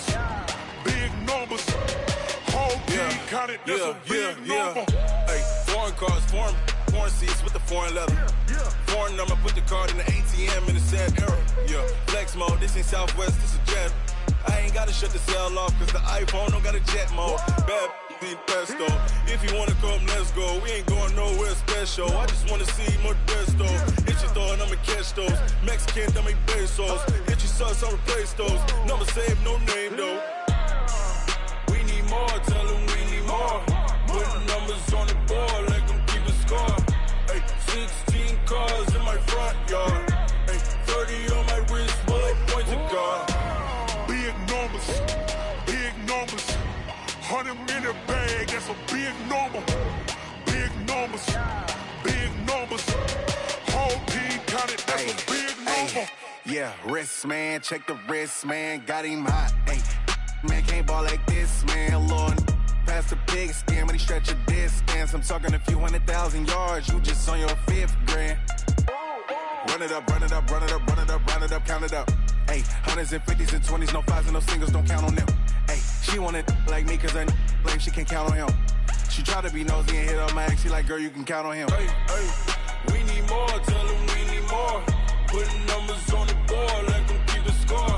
numbers, big numbers. Whole team counted, that's a big number. Hey, foreign cars, foreign seats with the foreign leather. Foreign number, put the card in the ATM in the sad era. Yeah, flex mode, this ain't Southwest, this a jet. I ain't gotta shut the cell off, cause the iPhone don't got a jet mode. Bad need pesto. If you wanna come, let's go. We ain't going nowhere special. I just wanna see Modesto. Hit your throw and I'ma catch those. Mexican, dummy pesos. Hit your sus, I'll replace those. Number save, no name though. We need more, tell them we need more. Put numbers on the board, let them keep the score. Hey, 16 cars in my front yard. Hey, 30 on my wrist, bullet point to God. Big numbers, big numbers. 100 minute bag, that's a big number. Big numbers, big numbers. Whole team counted, that's a big number. Yeah, wrist man, check the wrist man, got him hot. Ay, man can't ball like this, man. Lord, past the pig skin when he stretch a distance. I'm talking a few 100,000 yards, you just on your 5th grand. Run it up, run it up, run it up, run it up, run it up, count it up. Ay, hundreds and 50s and 20s, no 5s and no singles, don't count on them. Ay, she want it like me cause her like she can't count on him. She try to be nosy and hit up my ex, she like, girl, you can count on him. Hey, we need more, tell them we need more. Putting numbers on the board, let them keep the score.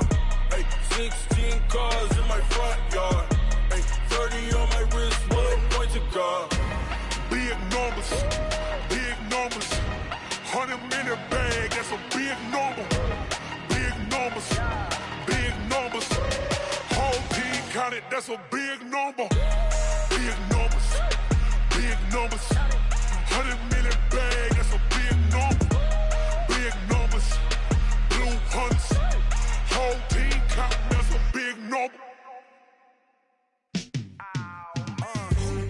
Hey, 16 cars in my front yard. Hey, 30 on my wrist, bullet point to God. Big numbers, big numbers. 100 minute bag, that's a big number. Big numbers, big numbers. Whole team counted, that's a big number. Big numbers, big numbers. 100 minute bag, that's a big number. Big numbers, blue hunts. Whole team counting, that's a big number.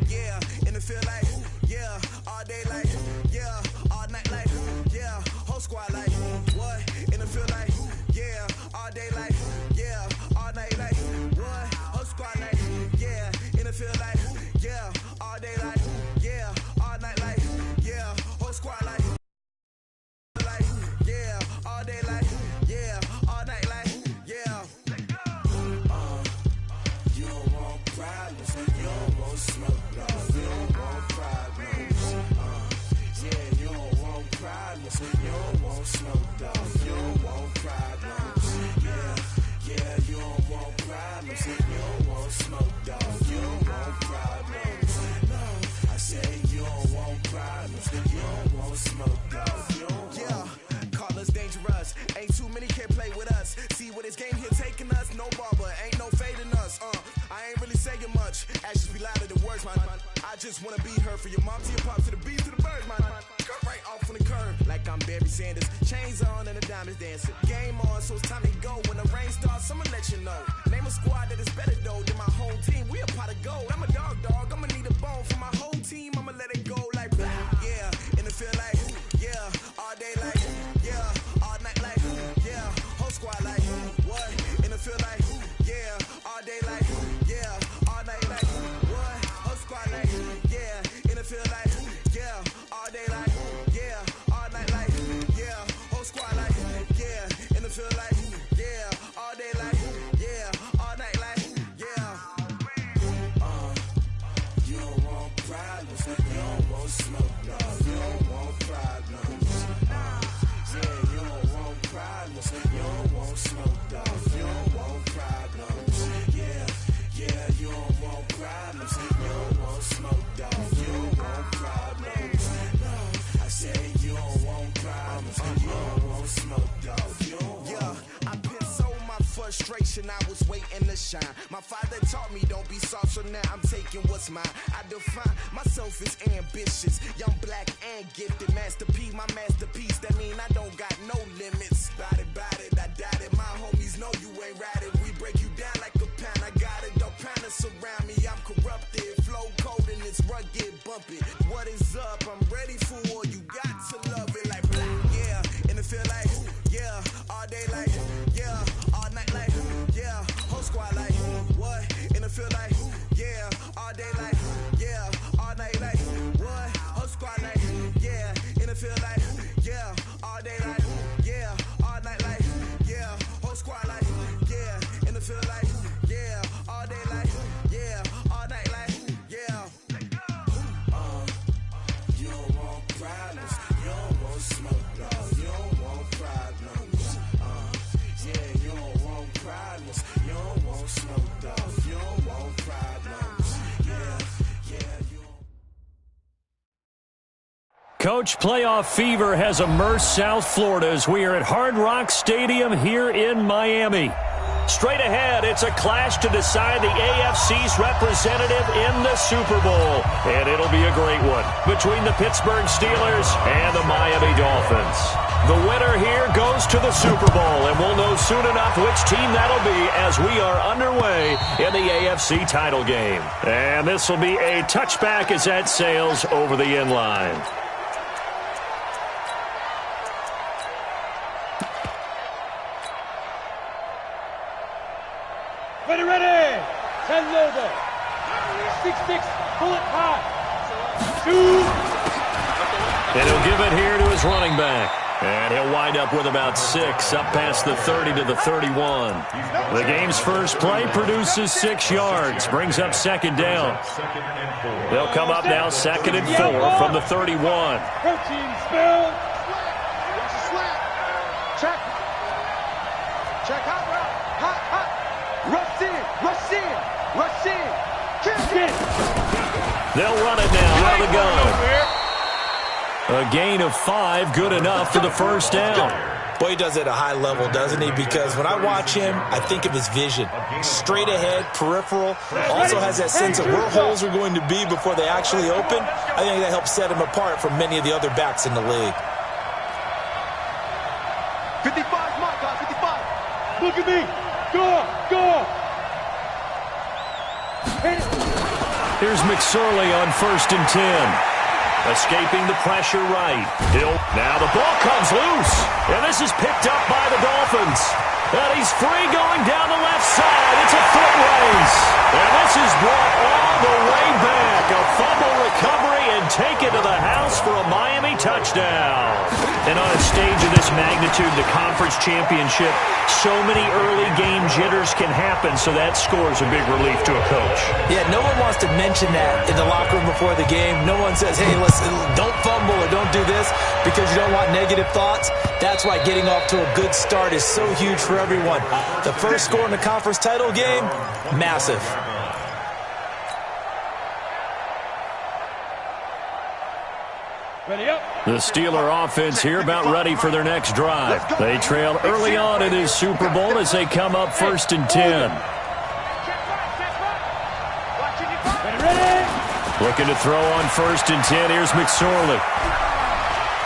Yeah, in the field like, yeah, all day like, yeah, all night like, yeah, whole squad like, what? In the field like, yeah, all day like, yeah, all night like, what? Whole squad like, yeah, in the field like, yeah, all day like, yeah, all night like, yeah, whole squad like, yeah, all day like, yeah, all night like, yeah. You don't want problems, you don't want smoke, no, you don't want problems. Yeah, you don't want problems, you don't want smoke, dog, you don't want problems. Yeah, you don't want problems, you don't want smoke, dog, you don't want problems. No, I say you don't want problems, you don't want smoke, dog, you don't want. Yeah, call us dangerous, ain't too many can play with us. See what this game here taking us, no barber, ain't no fading us. I ain't really saying much, actions be louder than words, man. I just wanna be heard for your mom to your pop to the beat to the bird, man. Cut right off on the curb, like I'm Barry Sanders. Chains on and the diamonds dancing. Game on, so it's time to go. When the rain starts, I'ma let you know. Name a squad that is better though than my whole team. We a pot of gold. I'm a dog, I'ma need a bone for my whole team. I'ma let it go like, yeah, in the field like, yeah, all day like, yeah, all night like, yeah, whole squad like, what? In the field like, yeah, all day like, yeah, all night like, what? Whole squad like, yeah, in the field like, yeah, all day like, yeah, all night like, yeah, whole squad like, yeah, in the field like, yeah, all day like, yeah, all night like, yeah. You don't want problems, you don't want smoke, no, you don't want problems. Yeah, you don't want problems, you don't want smoke, dog, you don't want problems. Yeah, you don't want problems, you don't want smoke, dog, you don't want problems. No, I say you don't want problems, you don't want smoke, dog, you don't want. Yeah, I've been so my frustration, I was waiting to shine. My father taught me don't be soft, so now I'm taking what's mine. I define myself as ambitious, young, black, and gifted. Master P, my masterpiece, that mean I don't got no limits. Bout it, I doubt it. My homies know you ain't ratted. We break you down like a pound. I got it, don't pound us around me. I'm corrupted, flow cold and it's rugged, bumpy. What is up? I'm ready for war. You got to love it like, yeah, in the field like, yeah, all day like, yeah, all night like, yeah, whole squad like, what? In the field like, yeah, all day like, yeah, all night like, what? Whole squad like, yeah, in the field like, yeah, all day like, yeah, all night like, yeah, whole squad like, yeah, in the field like, yeah. Coach, playoff fever has immersed South Florida as we are at Hard Rock Stadium here in Miami. Straight ahead, it's a clash to decide the AFC's representative in the Super Bowl. And it'll be a great one between the Pittsburgh Steelers and the Miami Dolphins. The winner here goes to the Super Bowl, and we'll know soon enough which team that'll be as we are underway in the AFC title game. And this will be a touchback as that sails over the end line. Ready. 10 loader. 6-6. Pull it high. Shoot. And he'll give it here to his running back. And he'll wind up with about 6 up past the 30 to the 31. The game's first play produces 6 yards. Brings up second down. They'll come up now 2nd and 4 from the 31. Protein spill. Check. Check out. Hot. Rush in. Kick it. They'll run it now out of the gun. A gain of 5, good enough for the first down. Boy, he does it at a high level, doesn't he? Because when I watch him, I think of his vision. Straight ahead, peripheral. Also has that sense of where holes are going to be before they actually open. I think that helps set him apart from many of the other backs in the league. 55, my God, 55. Look at me. Go. Here's McSorley on 1st and 10. Escaping the pressure right. Now the ball comes loose. And this is picked up by the Dolphins. And he's free going down the left side. It's a foot race. And this is brought all the way back. A fumble recovery and taken to the house for a Miami touchdown. And on a stage of this magnitude, the conference championship, so many early game jitters can happen, so that scores a big relief to a coach. Yeah, no one wants to mention that in the locker room before the game. No one says, hey, listen, don't fumble or don't do this because you don't want negative thoughts. That's why getting off to a good start is so huge for everyone. The first score in the conference title game, massive. Ready up. The Steeler offense here about ready for their next drive. They trail early on in this Super Bowl as they come up 1st and 10. Looking to throw on 1st and 10. Here's McSorley.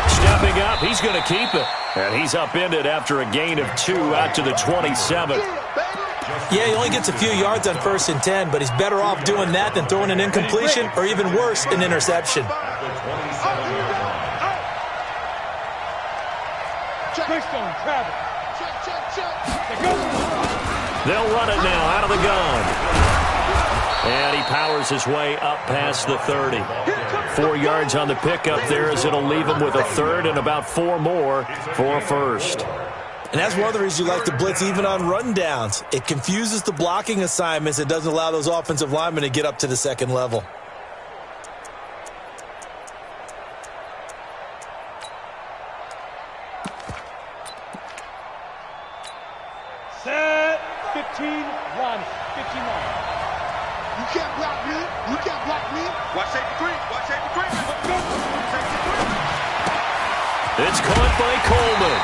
Stepping up, he's going to keep it. And he's upended after a gain of 2 out to the 27. Yeah, he only gets a few yards on 1st and 10, but he's better off doing that than throwing an incompletion or even worse, an interception. They'll run it now out of the gun. And he powers his way up past the 30. 4 yards on the pickup there as it'll leave him with a 3rd and about 4 more for a 1st. And that's one of the reasons you like to blitz even on rundowns. It confuses the blocking assignments. It doesn't allow those offensive linemen to get up to the second level. Set. 15 line. 15 line. You can't block me. Watch safety three. It's caught by Coleman.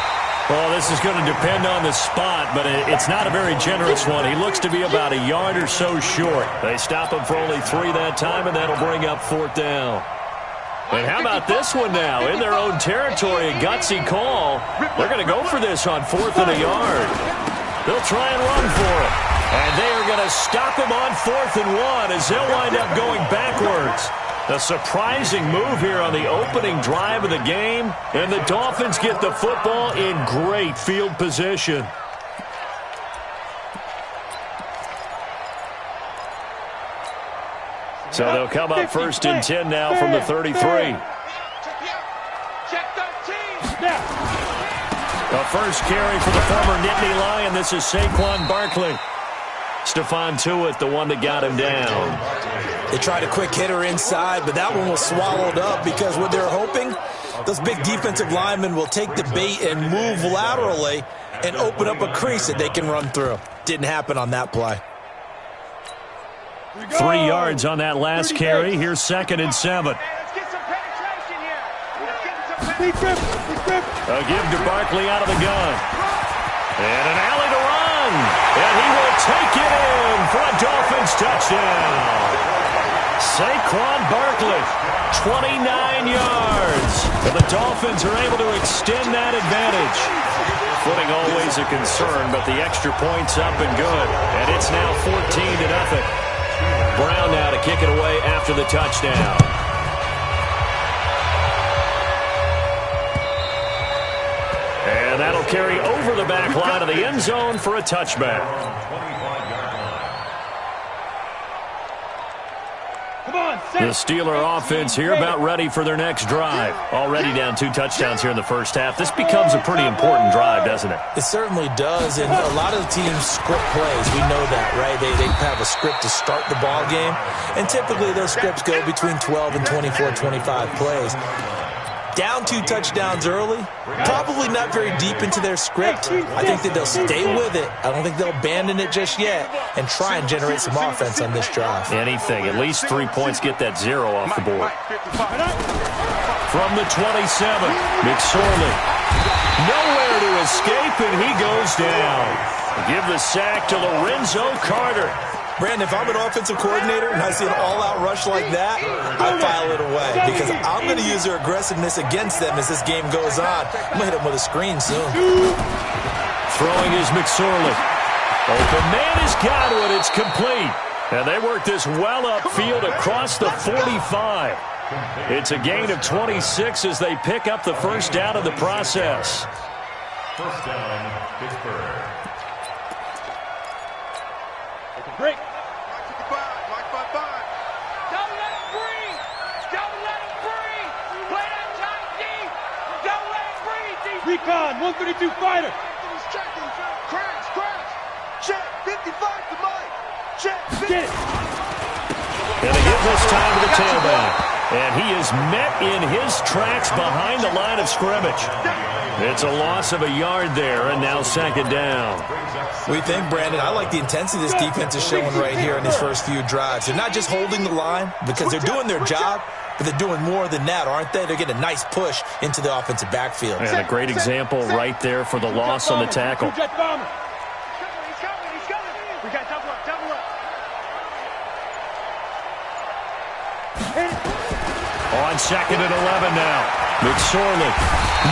Well, this is going to depend on the spot, but it's not a very generous one. He looks to be about a yard or so short. They stop him for only 3 that time, and that'll bring up 4th down. And how about this one now? In their own territory, a gutsy call. They're going to go for this on 4th and a yard. They'll try and run for it. And they are going to stop him on 4th and 1 as they'll wind up going backwards. A surprising move here on the opening drive of the game. And the Dolphins get the football in great field position. So they'll come up 1st and 10 now from the 33. The first carry for the former Nittany Lion. This is Saquon Barkley. Stephon Tuitt, the one that got him down. They tried a quick hitter inside, but that one was swallowed up because what they're hoping, those big defensive linemen will take the bait and move laterally and open up a crease that they can run through. Didn't happen on that play. 3 yards on that last carry. Here's 2nd and 7. Let's get some penetration here. A give to Barkley out of the gun. And an alley to run. And he will take it in for a Dolphins touchdown. Saquon Barkley, 29 yards. And the Dolphins are able to extend that advantage. Footing always a concern, but the extra point's up and good. And it's now 14-0. Brown now to kick it away after the touchdown. And that'll carry over the back line of the end zone for a touchback. The Steeler offense here about ready for their next drive. Already down 2 touchdowns here in the first half. This becomes a pretty important drive, doesn't it? It certainly does, and a lot of the teams script plays. We know that, right? They have a script to start the ball game, and typically those scripts go between 12 and 24, 25 plays. Down 2 touchdowns early, probably not very deep into their script. I think that they'll stay with it. I don't think they'll abandon it just yet and try and generate some offense on this drive. Anything. At least 3 points, get that 0 off the board. From the 27, McSorley. Nowhere to escape, and he goes down. Give the sack to Lorenzo Carter. Brandon, if I'm an offensive coordinator and I see an all-out rush like that, I file it away because I'm going to use their aggressiveness against them as this game goes on. I'm going to hit them with a screen soon. Throwing is McSorley. Open man is Godwin. It's complete. And they work this well upfield across the 45. It's a gain of 26 as they pick up the first down of the process. First down, Pittsburgh. Break. Like 5. Don't let him breathe. Don't let him breathe. Play that tight deep. Don't let him breathe. Recon, 132 fighter. He's checking. Crash. Check. 55 to Mike. Check. Get it. And they give this time to the tailback. And he is met in his tracks behind the line of scrimmage. It's a loss of a yard there, and now second down. We think, Brandon, I like the intensity this defense is showing right here in these first few drives. They're not just holding the line because they're doing their job, but they're doing more than that, aren't they? They're getting a nice push into the offensive backfield. And a great example right there for the loss on the tackle. He's coming. We got double up. On second and 11 now. McSorley.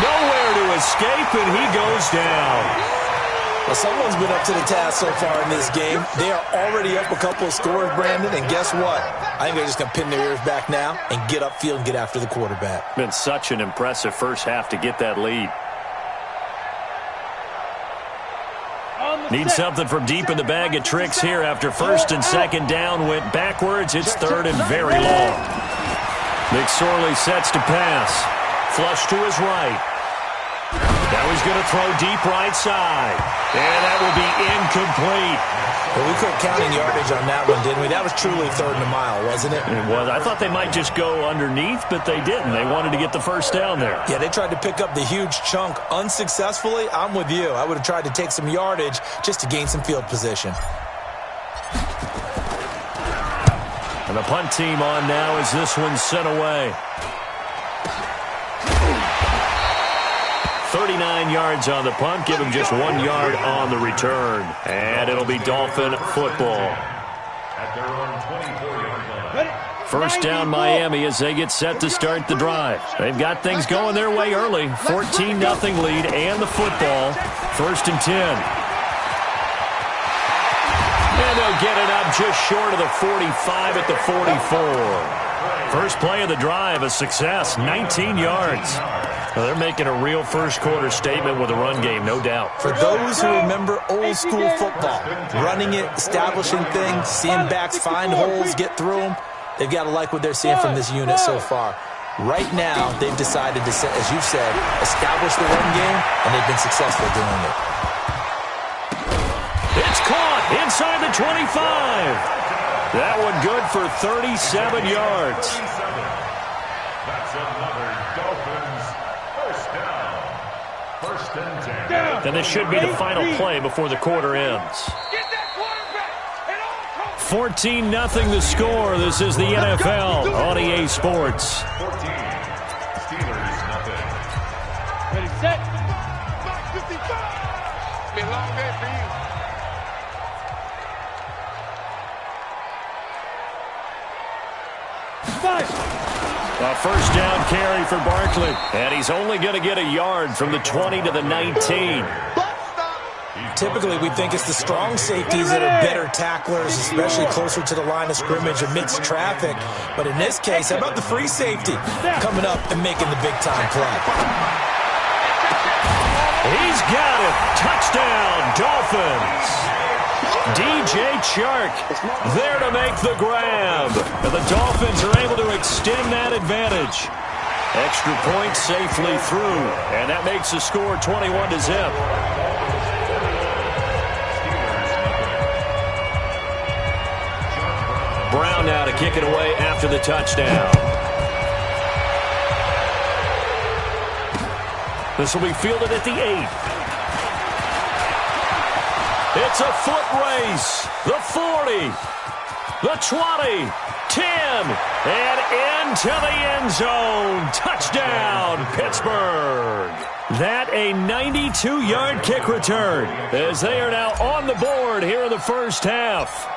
Nowhere to escape, and he goes down. Well, someone's been up to the task so far in this game. They are already up a couple of scores, Brandon, and guess what? I think they're just going to pin their ears back now and get upfield and get after the quarterback. Been such an impressive first half to get that lead. Need something from deep in the bag of tricks here after first and second down went backwards. It's third and very long. McSorley sets to pass. Flush to his right. Now he's going to throw deep right side. And that will be incomplete. Well, we couldn't count any yardage on that one, didn't we? That was truly third and a mile, wasn't it? It was. I thought they might just go underneath, but they didn't. They wanted to get the first down there. Yeah, they tried to pick up the huge chunk unsuccessfully. I'm with you. I would have tried to take some yardage just to gain some field position. And the punt team on now as this one's sent away. 39 yards on the punt. Give him just 1 yard on the return. And it'll be Dolphin football. First down Miami as they get set to start the drive. They've got things going their way early. 14-0 lead and the football. First and 10. And they'll get it up just short of the 45 at the 44. First play of the drive, a success, 19 yards. Well, they're making a real first-quarter statement with a run game, no doubt. For those who remember old-school football, running it, establishing things, seeing backs find holes, get through them, they've got to like what they're seeing from this unit so far. Right now, they've decided to, as you've said, establish the run game, and they've been successful doing it. It's caught inside the 25. That one good for 37 yards. That's another Dolphins first down. First and 10. And this should be the final play before the quarter ends. 14-0 the score. This is the NFL on EA Sports. 14. Steelers, nothing. A first down carry for Barkley. And he's only going to get a yard from the 20 to the 19. Typically, we think it's the strong safeties that are better tacklers, especially closer to the line of scrimmage amidst traffic. But in this case, how about the free safety coming up and making the big-time play? He's got it. Touchdown, Dolphins. DJ Chark there to make the grab. And the Dolphins are able to extend that advantage. Extra point safely through. And that makes the score 21-0. Brown now to kick it away after the touchdown. This will be fielded at the 8. It's a foot race. The 40, the 20, 10, and into the end zone. Touchdown, Pittsburgh. That a 92-yard kick return as they are now on the board here in the first half.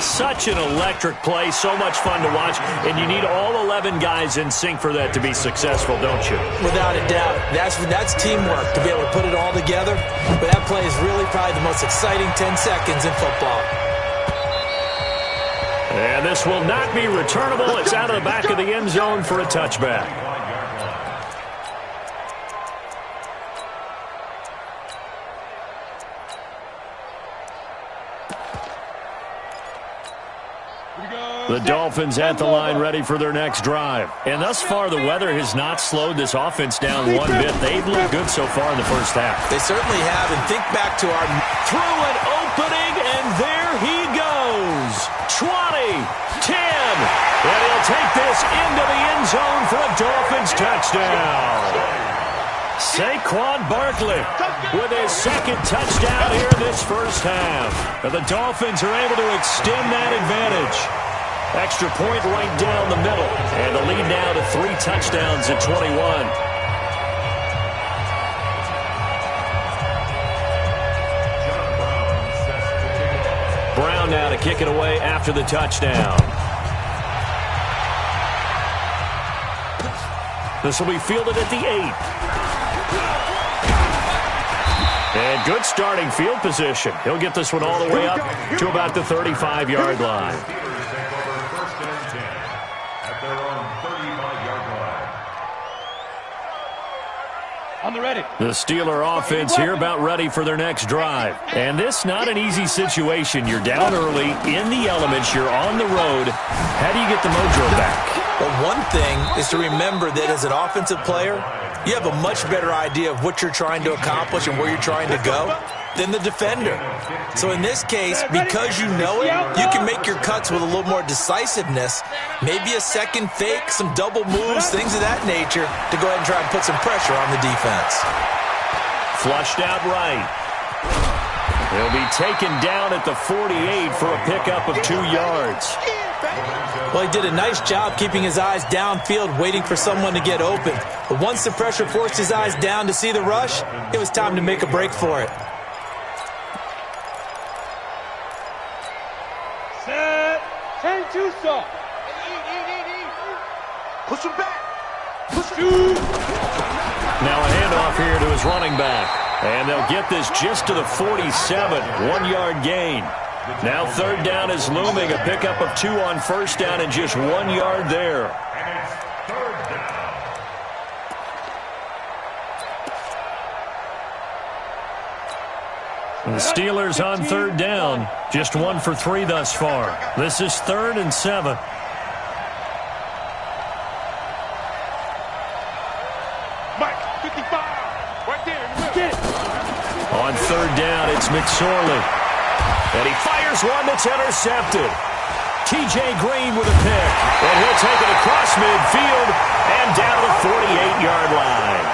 Such an electric play, so much fun to watch, and you need all 11 guys in sync for that to be successful, don't you? Without a doubt. That's teamwork to be able to put it all together. But that play is really probably the most exciting 10 seconds in football. And this will not be returnable. It's out of the back of the end zone for a touchback. The Dolphins at the line ready for their next drive. And thus far, the weather has not slowed this offense down one bit. They've looked good so far in the first half. They certainly have. And think back to our through an opening, and there he goes. 20, 10. And he'll take this into the end zone for a Dolphins touchdown. Saquon Barkley with his second touchdown here in this first half. And the Dolphins are able to extend that advantage. Extra point right down the middle. And the lead now to 3 touchdowns at 21. Brown now to kick it away after the touchdown. This will be fielded at the 8. And good starting field position. He'll get this one all the way up to about the 35-yard line. The Steeler offense here about ready for their next drive. And this not an easy situation. You're down early, in the elements, you're on the road. How do you get the mojo back? Well, one thing is to remember that as an offensive player, you have a much better idea of what you're trying to accomplish and where you're trying to go than the defender. So in this case, because you know it, you can make your cuts with a little more decisiveness, maybe a second fake, some double moves, things of that nature, to go ahead and try and put some pressure on the defense. Flushed out right. He'll be taken down at the 48 for a pickup of 2 yards. Well, he did a nice job keeping his eyes downfield, waiting for someone to get open. But once the pressure forced his eyes down to see the rush, it was time to make a break for it. Push him back. Now a handoff here to his running back. And they'll get this just to the 47, 1-yard gain. Now third down is looming, a pickup of 2 on first down and just 1 yard there. The Steelers on third down, just 1 for 3 thus far. This is 3rd and 7. On third down, it's McSorley. And he fires one that's intercepted. T.J. Green with a pick. And he'll take it across midfield and down to the 48-yard line.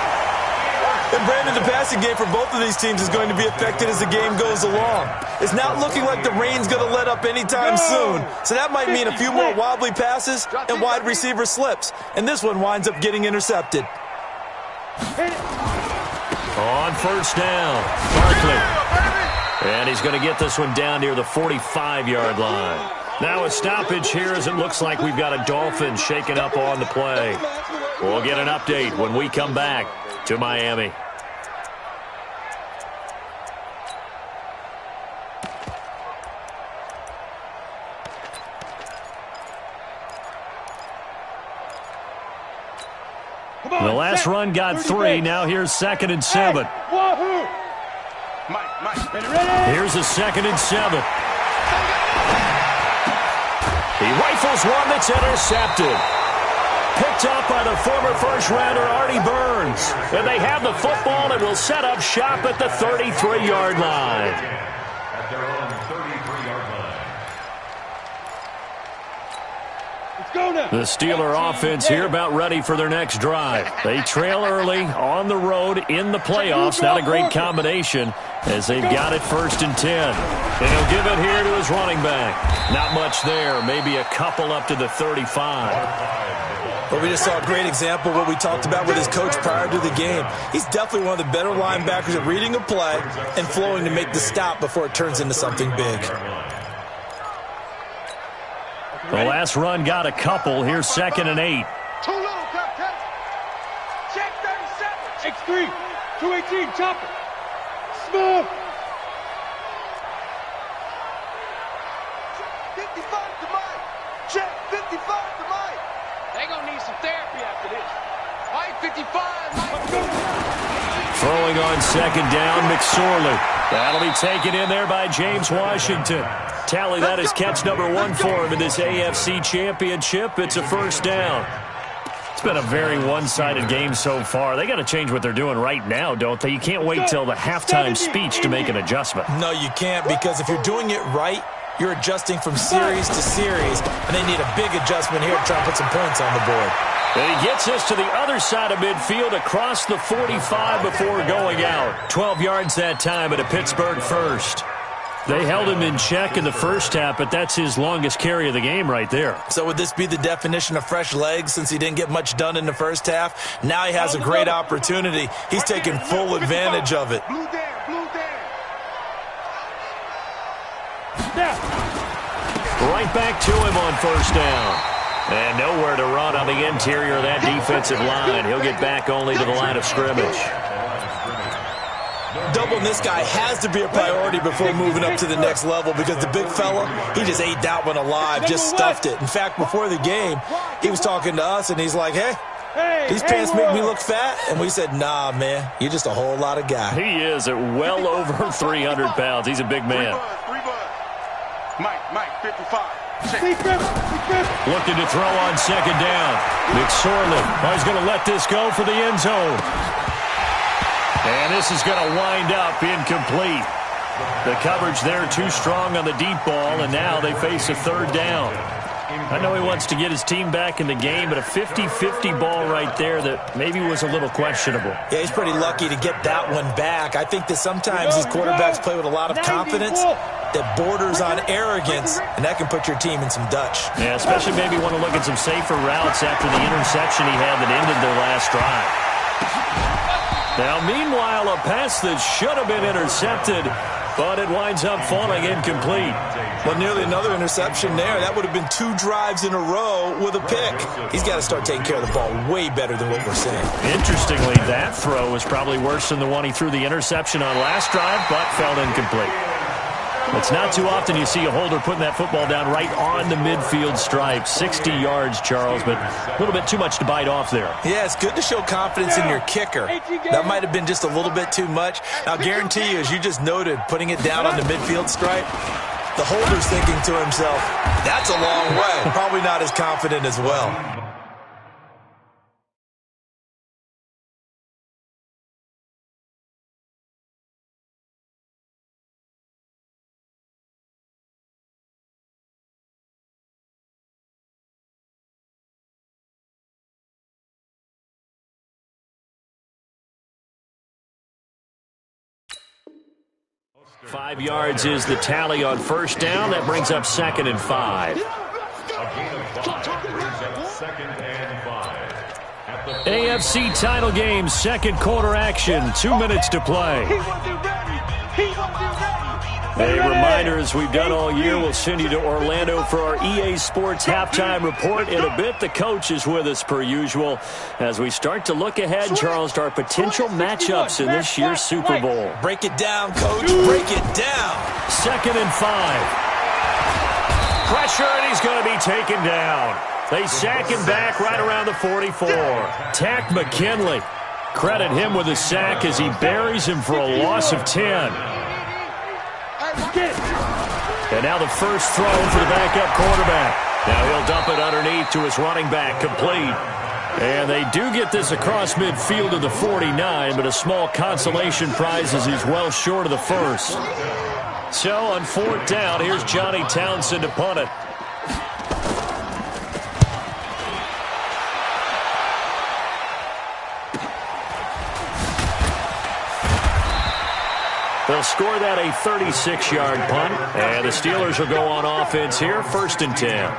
And Brandon, the passing game for both of these teams is going to be affected as the game goes along. It's not looking like the rain's going to let up anytime soon. So that might mean a few more wobbly passes and wide receiver slips. And this one winds up getting intercepted. On first down, Barkley. And he's going to get this one down near the 45-yard line. Now a stoppage here as it looks like we've got a Dolphin shaking up on the play. We'll get an update when we come back to Miami. The last run got 3. Now here's 2nd and 7. Here's a 2nd and 7. He rifles one that's intercepted. Picked up by the former first-rounder Artie Burns. And they have the football and will set up shop at the 33-yard line. At their own 33-yard line. The Steeler offense here about ready for their next drive. They trail early on the road in the playoffs. Not a great combination as they've got it 1st and 10. And he'll give it here to his running back. Not much there. Maybe a couple up to the 35. Well, we just saw a great example of what we talked about with his coach prior to the game. He's definitely one of the better linebackers at reading a play and flowing to make the stop before it turns into something big. The last run got a couple. Here's 2nd and 8. Too little, Captain. Check 37. X3, 218, chopper. Smooth. 55 to Mike. Check 55 to Mike. They gonna need some therapy after this. Mike 55, Mike. Throwing on 2nd down, McSorley. That'll be taken in there by James Washington. Tally that is catch number 1 for him in this AFC Championship. It's a 1st down. It's been a very one-sided game so far. They got to change what they're doing right now, don't they? You can't wait till the halftime speech to make an adjustment. No, you can't, because if you're doing it right, you're adjusting from series to series, and they need a big adjustment here to try and put some points on the board. And he gets us to the other side of midfield across the 45 before going out. 12 yards that time at a Pittsburgh 1st. They held him in check in the first half, but that's his longest carry of the game right there. So would this be the definition of fresh legs since he didn't get much done in the first half? Now he has a great opportunity. He's taking full advantage of it. Blue down, blue down. Right back to him on 1st down. And nowhere to run on the interior of that defensive line. He'll get back only to the line of scrimmage. Doubling this guy has to be a priority before moving up to the next level, because the big fella, he just ate that one alive, just stuffed it. In fact, before the game, he was talking to us, and he's like, hey, these pants make me look fat. And we said, nah, man, you're just a whole lot of guy. He is at well over 300 pounds. He's a big man. Mike, 55. Looking to throw on 2nd down. McSorley is going to let this go for the end zone. And this is going to wind up incomplete. The coverage there too strong on the deep ball, and now they face a 3rd down. I know he wants to get his team back in the game, but a 50-50 ball right there that maybe was a little questionable. Yeah, he's pretty lucky to get that one back. I think that sometimes these quarterbacks play with a lot of confidence that borders on arrogance, and that can put your team in some Dutch. Yeah, especially maybe want to look at some safer routes after the interception he had that ended their last drive. Now, meanwhile, a pass that should have been intercepted, but it winds up falling incomplete. Well, nearly another interception there. That would have been 2 drives in a row with a pick. He's got to start taking care of the ball way better than what we're seeing. Interestingly, that throw was probably worse than the one he threw the interception on last drive, but fell incomplete. It's not too often you see a holder putting that football down right on the midfield stripe. 60 yards, Charles, but a little bit too much to bite off there. Yeah, it's good to show confidence in your kicker. That might have been just a little bit too much. I'll guarantee you, as you just noted, putting it down on the midfield stripe, the holder's thinking to himself, that's a long way. Probably not as confident as well. Five yards is the tally on 1st down. That brings up 2nd and 5. AFC title game, 2nd quarter action. 2 minutes to play. He wasn't ready. A reminder, as we've done all year, we'll send you to Orlando for our EA Sports halftime report. In a bit, the coach is with us per usual as we start to look ahead, Charles, to our potential matchups in this year's Super Bowl. Break it down, Coach. Break it down. 2nd and 5. Pressure, and he's going to be taken down. They sack him back right around the 44. Tack McKinley. Credit him with a sack as he buries him for a loss of 10. And now the first throw for the backup quarterback. Now he'll dump it underneath to his running back, complete. And they do get this across midfield to the 49, but a small consolation prize as he's well short of the first. So on 4th down, here's Johnny Townsend to punt it. They'll score that a 36-yard punt, and the Steelers will go on offense here, 1st and 10.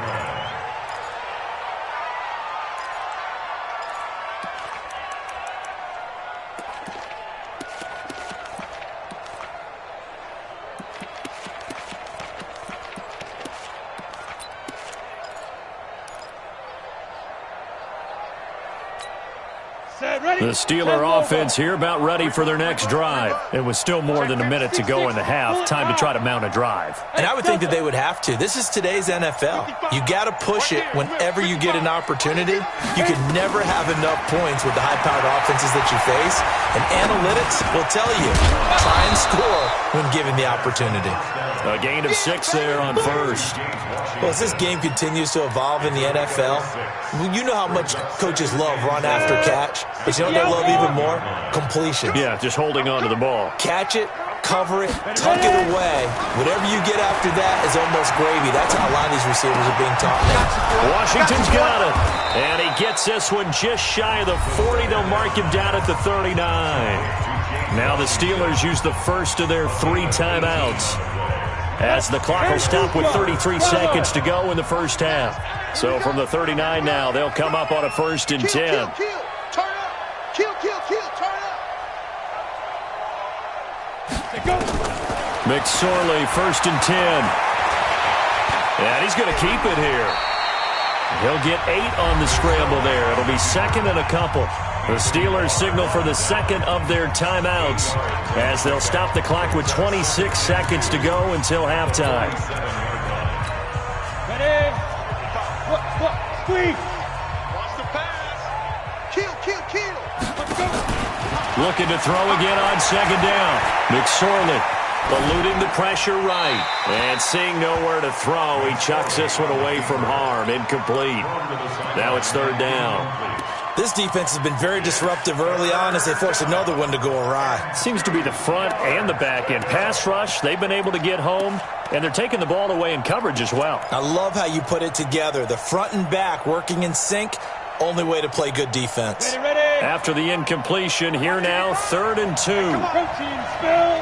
The Steeler offense here about ready for their next drive. It was still more than a minute to go in the half. Time to try to mount a drive. And I would think that they would have to. This is today's NFL. You got to push it whenever you get an opportunity. You can never have enough points with the high-powered offenses that you face. And analytics will tell you, try and score when given the opportunity. A gain of 6 there on first. Well, as this game continues to evolve in the NFL, you know how much coaches love run after catch, but you know what they love even more? Completion. Yeah, just holding on to the ball. Catch it, cover it, tuck it away. Whatever you get after that is almost gravy. That's how a lot of these receivers are being taught now. Washington's got it. And he gets this one just shy of the 40. They'll mark him down at the 39. Now the Steelers use the first of their 3 timeouts, as the clock will stop with 33 seconds to go in the first half. So from the 39 now, they'll come up on a 1st and 10. Turn up. Turn up. McSorley, 1st and 10. And he's going to keep it here. He'll get 8 on the scramble there. It'll be 2nd and a couple. The Steelers signal for the 2nd of their timeouts as they'll stop the clock with 26 seconds to go until halftime. Ready? Squeeze. Watch the pass. Kill. Let's go. Looking to throw again on 2nd down. McSorley eluding the pressure right. And seeing nowhere to throw, he chucks this one away from harm. Incomplete. Now it's 3rd down. This defense has been very disruptive early on as they force another one to go awry. Seems to be the front and the back end. Pass rush, they've been able to get home, and they're taking the ball away in coverage as well. I love how you put it together. The front and back working in sync, only way to play good defense. Ready. After the incompletion, here now, 3rd and 2. Protein spill.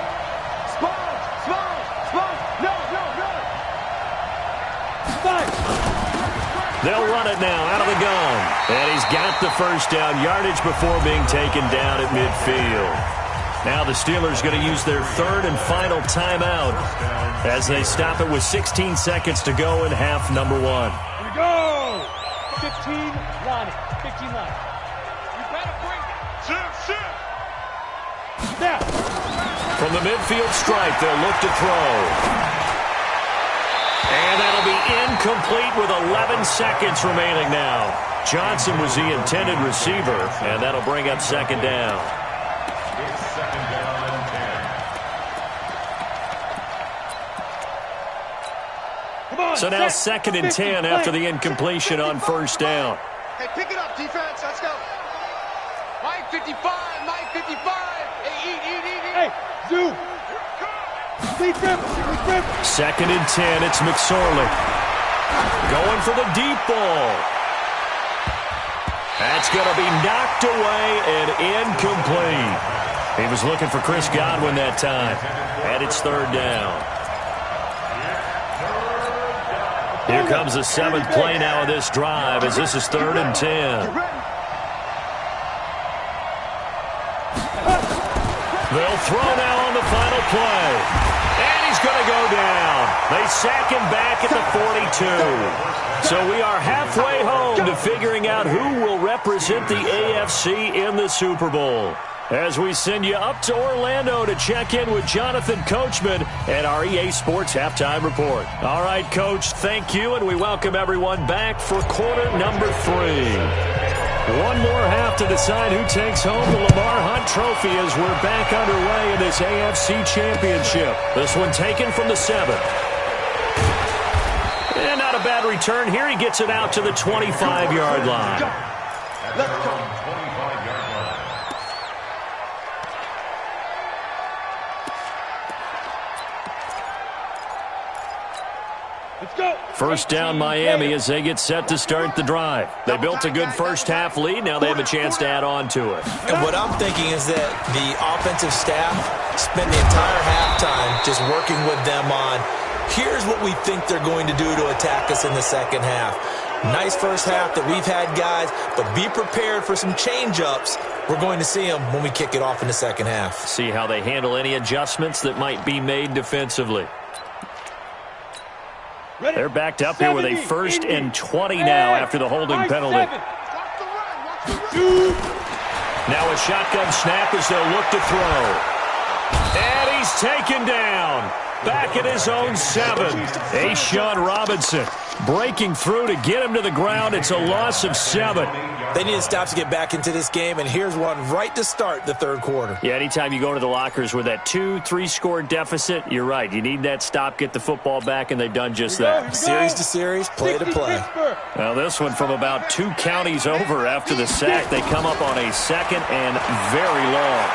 They'll run it now out of the gun. And he's got the first down, yardage before being taken down at midfield. Now the Steelers going to use their 3rd and final timeout as they stop it with 16 seconds to go in half number 1. Here we go. 15 line. You better bring it. Sit. Now. From the midfield stripe, they'll look to throw. And that'll be incomplete with 11 seconds remaining now. Johnson was the intended receiver, and that'll bring up 2nd down. So now 2nd and 10 after the incompletion on 1st down. Hey, pick it up, defense. Let's go. Mike 55. Hey, Zoo. Lead grip. 2nd and 10, it's McSorley. Going for the deep ball. That's going to be knocked away and incomplete. He was looking for Chris Godwin that time. And it's 3rd down. Here comes the 7th play now of this drive as this is 3rd and 10. They'll throw now on the final play. And he's he's going to go down. They sack him back at the 42. So we are halfway home to figuring out who will represent the AFC in the Super Bowl, as we send you up to Orlando to check in with Jonathan Coachman and our EA Sports Halftime Report. All right, Coach, thank you, and we welcome everyone back for quarter number 3. One more half to decide who takes home the Lamar Hunt Trophy as we're back underway in this AFC Championship. This one taken from the 7th. And not a bad return here. He gets it out to the 25-yard line. Let's go. First down Miami as they get set to start the drive. They built a good first half lead. Now they have a chance to add on to it. And what I'm thinking is that the offensive staff spent the entire halftime just working with them on, here's what we think they're going to do to attack us in the second half. Nice first half that we've had, guys, but be prepared for some change-ups. We're going to see them when we kick it off in the second half. See how they handle any adjustments that might be made defensively. They're backed up here with a 1st and 20 now after the holding penalty. Now a shotgun snap as they'll look to throw. And he's taken down. Back at his own 7. A'Shawn Robinson breaking through to get him to the ground. It's a loss of 7. They need to stop to get back into this game, and here's one right to start the third quarter. Yeah, anytime you go to the lockers with that 2-3 score deficit, you're right. You need that stop, get the football back, and they've done just that. Series to series, play to play. Now this one from about 2 counties over after the sack. They come up on a 2nd and very long.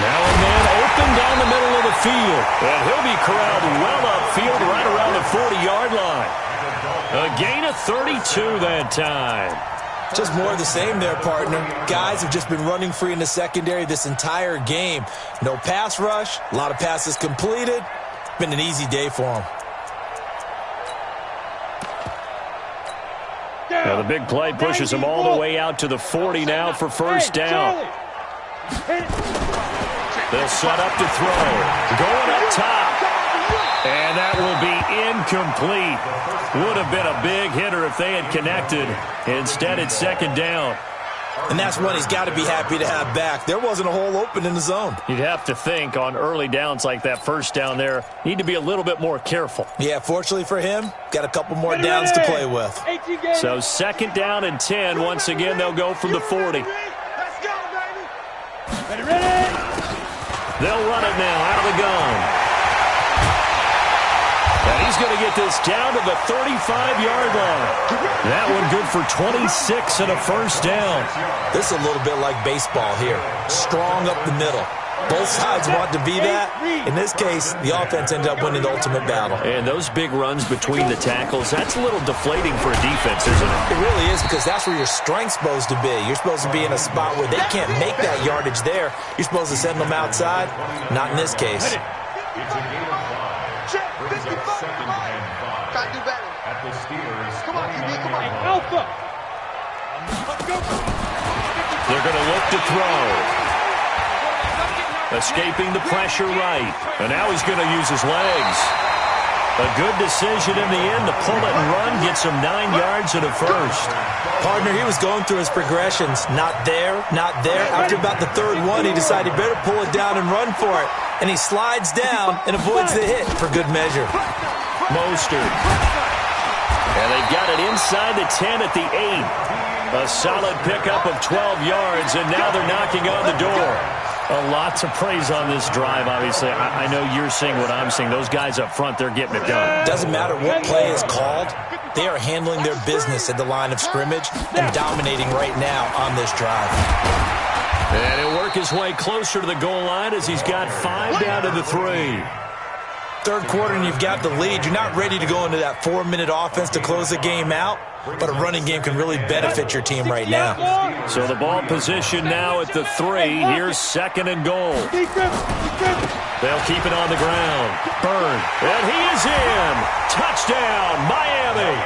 Now a man open down the middle of the field, and he'll be corralled well upfield right around the 40-yard line. A gain of 32 that time. Just more of the same there, partner. Guys have just been running free in the secondary this entire game. No pass rush, a lot of passes completed. Been an easy day for them. Now the big play pushes them all the way out to the 40 now for first down. They'll set up to throw. Going up top. And that will be incomplete. Would have been a big hitter if they had connected. Instead, it's 2nd down. And that's one he's got to be happy to have back. There wasn't a hole open in the zone. You'd have to think on early downs like that first down there, need to be a little bit more careful. Yeah, fortunately for him, got a couple more downs to play with. So 2nd down and 10. Once again, they'll go from the 40. Let's go, baby. Ready. They'll run it now out of the gun. And he's going to get this down to the 35-yard line. That one good for 26 and a first down. This is a little bit like baseball here. Strong up the middle. Both sides want to be that. In this case, the offense ended up winning the ultimate battle. And those big runs between the tackles, that's a little deflating for a defense, isn't it? It really is, because that's where your strength's supposed to be. You're supposed to be in a spot where they can't make that yardage there. You're supposed to send them outside. Not in this case. Check, 55. Got to do better. At the Steelers. Come on, QB, come on. Alpha. They're going to look to throw. Escaping the pressure right. And now he's going to use his legs. A good decision in the end to pull it and run. Gets him 9 yards and a first. Partner, he was going through his progressions. Not there, not there. After about the 3rd one, he decided he better pull it down and run for it. And he slides down and avoids the hit for good measure. Mostert. And they've got it inside the 10 at the 8. A solid pickup of 12 yards, and now they're knocking on the door. A lot to praise on this drive, obviously. I know you're seeing what I'm seeing. Those guys up front, they're getting it done. Doesn't matter what play is called. They are handling their business at the line of scrimmage and dominating right now on this drive. And he'll work his way closer to the goal line as he's got 5 down to the 3. Third quarter and you've got the lead. You're not ready to go into that 4-minute offense to close the game out, but a running game can really benefit your team right now. So the ball position now at the 3. Here's 2nd and goal. They'll keep it on the ground. Byrne, and he is in. Touchdown, Miami.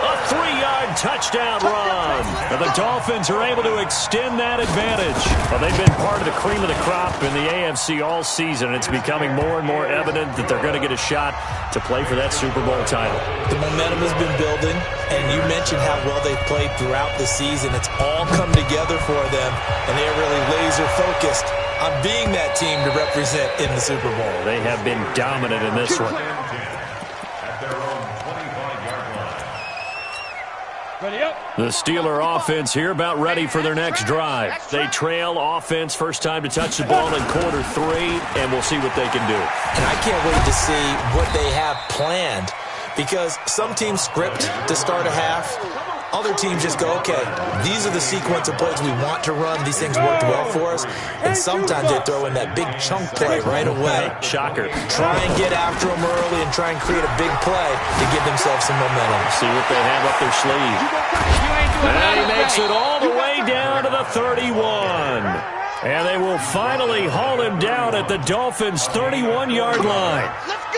A 3-yard touchdown run. And the Dolphins are able to extend that advantage. Well, they've been part of the cream of the crop in the AFC all season. It's becoming more and more evident that they're going to get a shot to play for that Super Bowl title. The momentum has been building, and you mentioned how well they've played throughout the season. It's all come together for them, and they are really laser-focused on being that team to represent in the Super Bowl. They have been dominant in this one. The Steeler offense here about ready for their next drive. They trail offense, first time to touch the ball in quarter 3, and we'll see what they can do. And I can't wait to see what they have planned, because some teams script to start a half. Other teams just go, okay, these are the sequence of plays we want to run. These things worked well for us. And sometimes they throw in that big chunk play right away. Shocker. Try and get after them early and try and create a big play to give themselves some momentum. See what they have up their sleeve. And he makes it all the way down to the 31. And they will finally haul him down at the Dolphins' 31-yard line.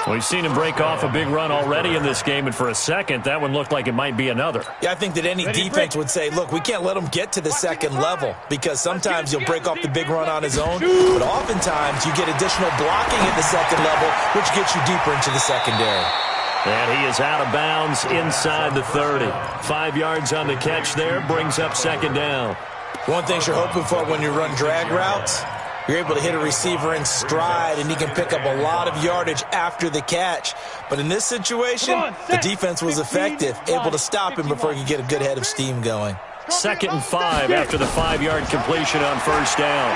We've seen him break off a big run already in this game, and for a second, that one looked like it might be another. Yeah, I think that any defense would say, look, we can't let him get to the second level, because sometimes he'll break off the big run on his own, but oftentimes you get additional blocking at the second level, which gets you deeper into the secondary. And he is out of bounds inside the 30. 5 yards on the catch there, brings up second down. One thing you're hoping for when you run drag routes, you're able to hit a receiver in stride, and he can pick up a lot of yardage after the catch. But in this situation, the defense was effective, able to stop him before he could get a good head of steam going. 2nd and 5 after the 5-yard completion on first down.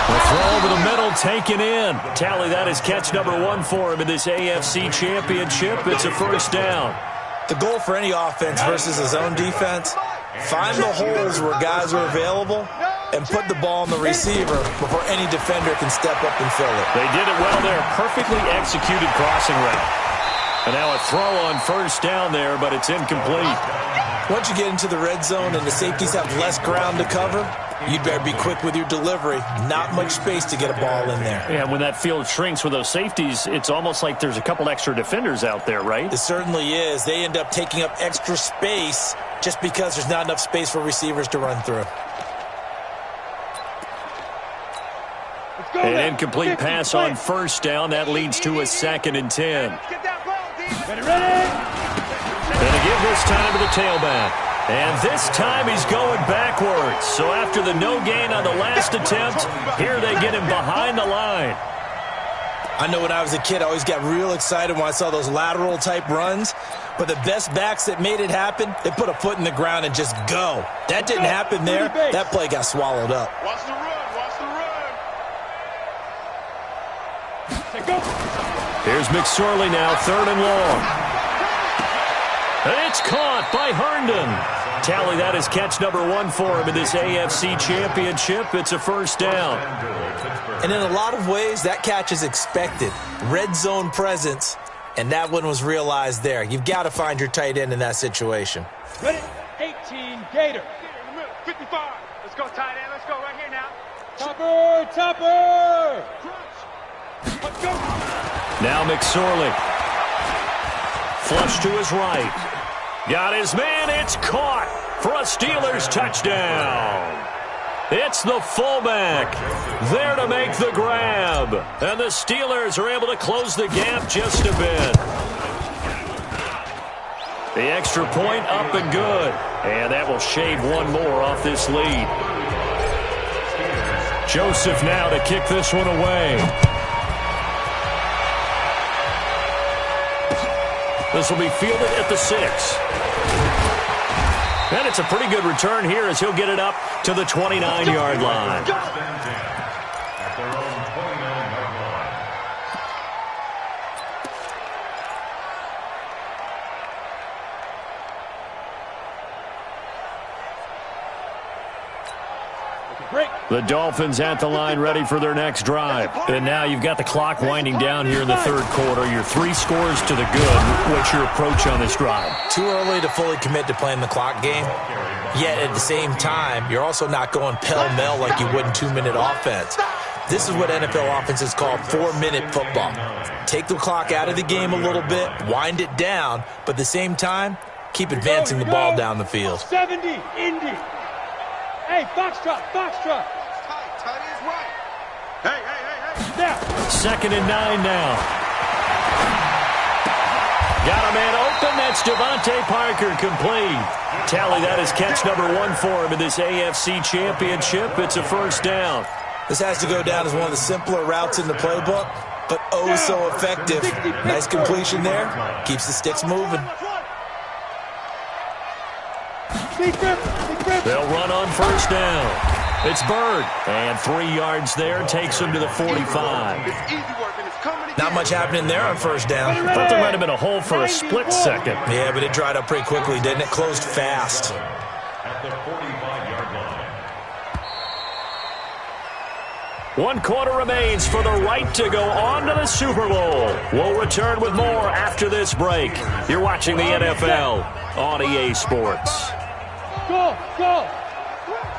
The throw over the middle, taken in. Tally that is catch number 1 for him in this AFC Championship. It's a first down. The goal for any offense versus his own defense, find the holes where guys are available and put the ball on the receiver before any defender can step up and fill it. They did it well there. Perfectly executed crossing route. And now a throw on first down there, but it's incomplete. Once you get into the red zone and the safeties have less ground to cover, you'd better be quick with your delivery. Not much space to get a ball in there. Yeah, when that field shrinks with those safeties, it's almost like there's a couple extra defenders out there, right? It certainly is. They end up taking up extra space just because there's not enough space for receivers to run through. An incomplete pass on first down. That leads to a 2nd and 10. Ready. Going to give this time to the tailback. And this time he's going backwards. So after the no gain on the last attempt, here they get him behind the line. I know when I was a kid, I always got real excited when I saw those lateral type runs. But the best backs that made it happen, they put a foot in the ground and just go. That didn't happen there. That play got swallowed up. Watch the run. Here's McSorley now, 3rd and long. It's caught by Herndon. Tally that is catch number 1 for him in this AFC Championship. It's a first down. And in a lot of ways, that catch is expected. Red zone presence, and that one was realized there. You've got to find your tight end in that situation. Ready, 18, Gator. 55. Let's go, tight end. Let's go right here now. Topper. Let's go. Now McSorley. Flush to his right. Got his man. It's caught for a Steelers touchdown. It's the fullback there to make the grab. And the Steelers are able to close the gap just a bit. The extra point up and good. And that will shave one more off this lead. Joseph now to kick this one away. This will be fielded at the 6. And it's a pretty good return here as he'll get it up to the 29-yard line. The Dolphins at the line ready for their next drive. And now you've got the clock winding down here in the 3rd quarter. Your 3 scores to the good. What's your approach on this drive? Too early to fully commit to playing the clock game. Yet at the same time, you're also not going pell-mell like you would in 2-minute offense. This is what NFL offenses call 4-minute football. Take the clock out of the game a little bit, wind it down, but at the same time, keep advancing the ball down the field. 70, Indy. Hey, foxtrot, foxtrot. Tight is right. Hey. Now. 2nd and 9 now. Got a man open. That's Devontae Parker, complete. Tally, that is catch number 1 for him in this AFC Championship. It's a first down. This has to go down as one of the simpler routes in the playbook, but oh so effective. Nice completion there. Keeps the sticks moving. They'll run on first down. It's Bird. And 3 yards there. Takes him to the 45. Not much happening there on first down. I thought there might have been a hole for a split second. Yeah, but it dried up pretty quickly, didn't it? Closed fast. At the 45-yard line. 1 quarter remains for the right to go on to the Super Bowl. We'll return with more after this break. You're watching the NFL on EA Sports. Go.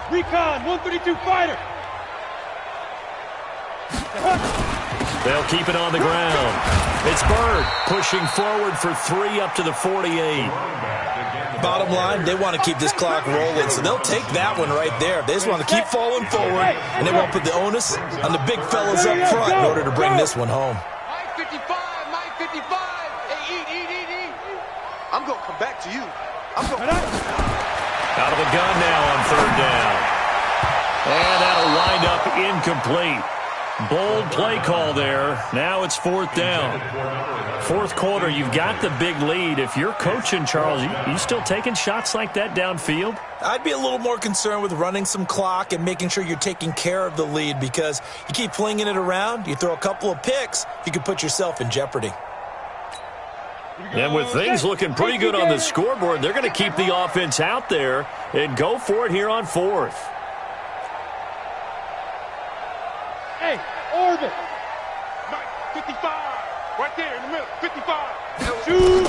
Recon, 132 fighter. They'll keep it on the ground. It's Bird pushing forward for 3 up to the 48. Bottom line, they want to keep this clock rolling, so they'll take that one right there. They just want to keep falling forward, and they won't put the onus on the big fellas up front in order to bring this one home. Mike 55. Hey, eat. I'm going to come back to you. Out of the gun now on 3rd down. And that'll wind up incomplete. Bold play call there. Now it's 4th down. 4th quarter, you've got the big lead. If you're coaching, Charles, you still taking shots like that downfield? I'd be a little more concerned with running some clock and making sure you're taking care of the lead, because you keep flinging it around, you throw a couple of picks, you could put yourself in jeopardy. And with things looking pretty good on the scoreboard, they're going to keep the offense out there and go for it here on 4th. Hey, orbit. 55. Right there in the middle. 55. Shoot.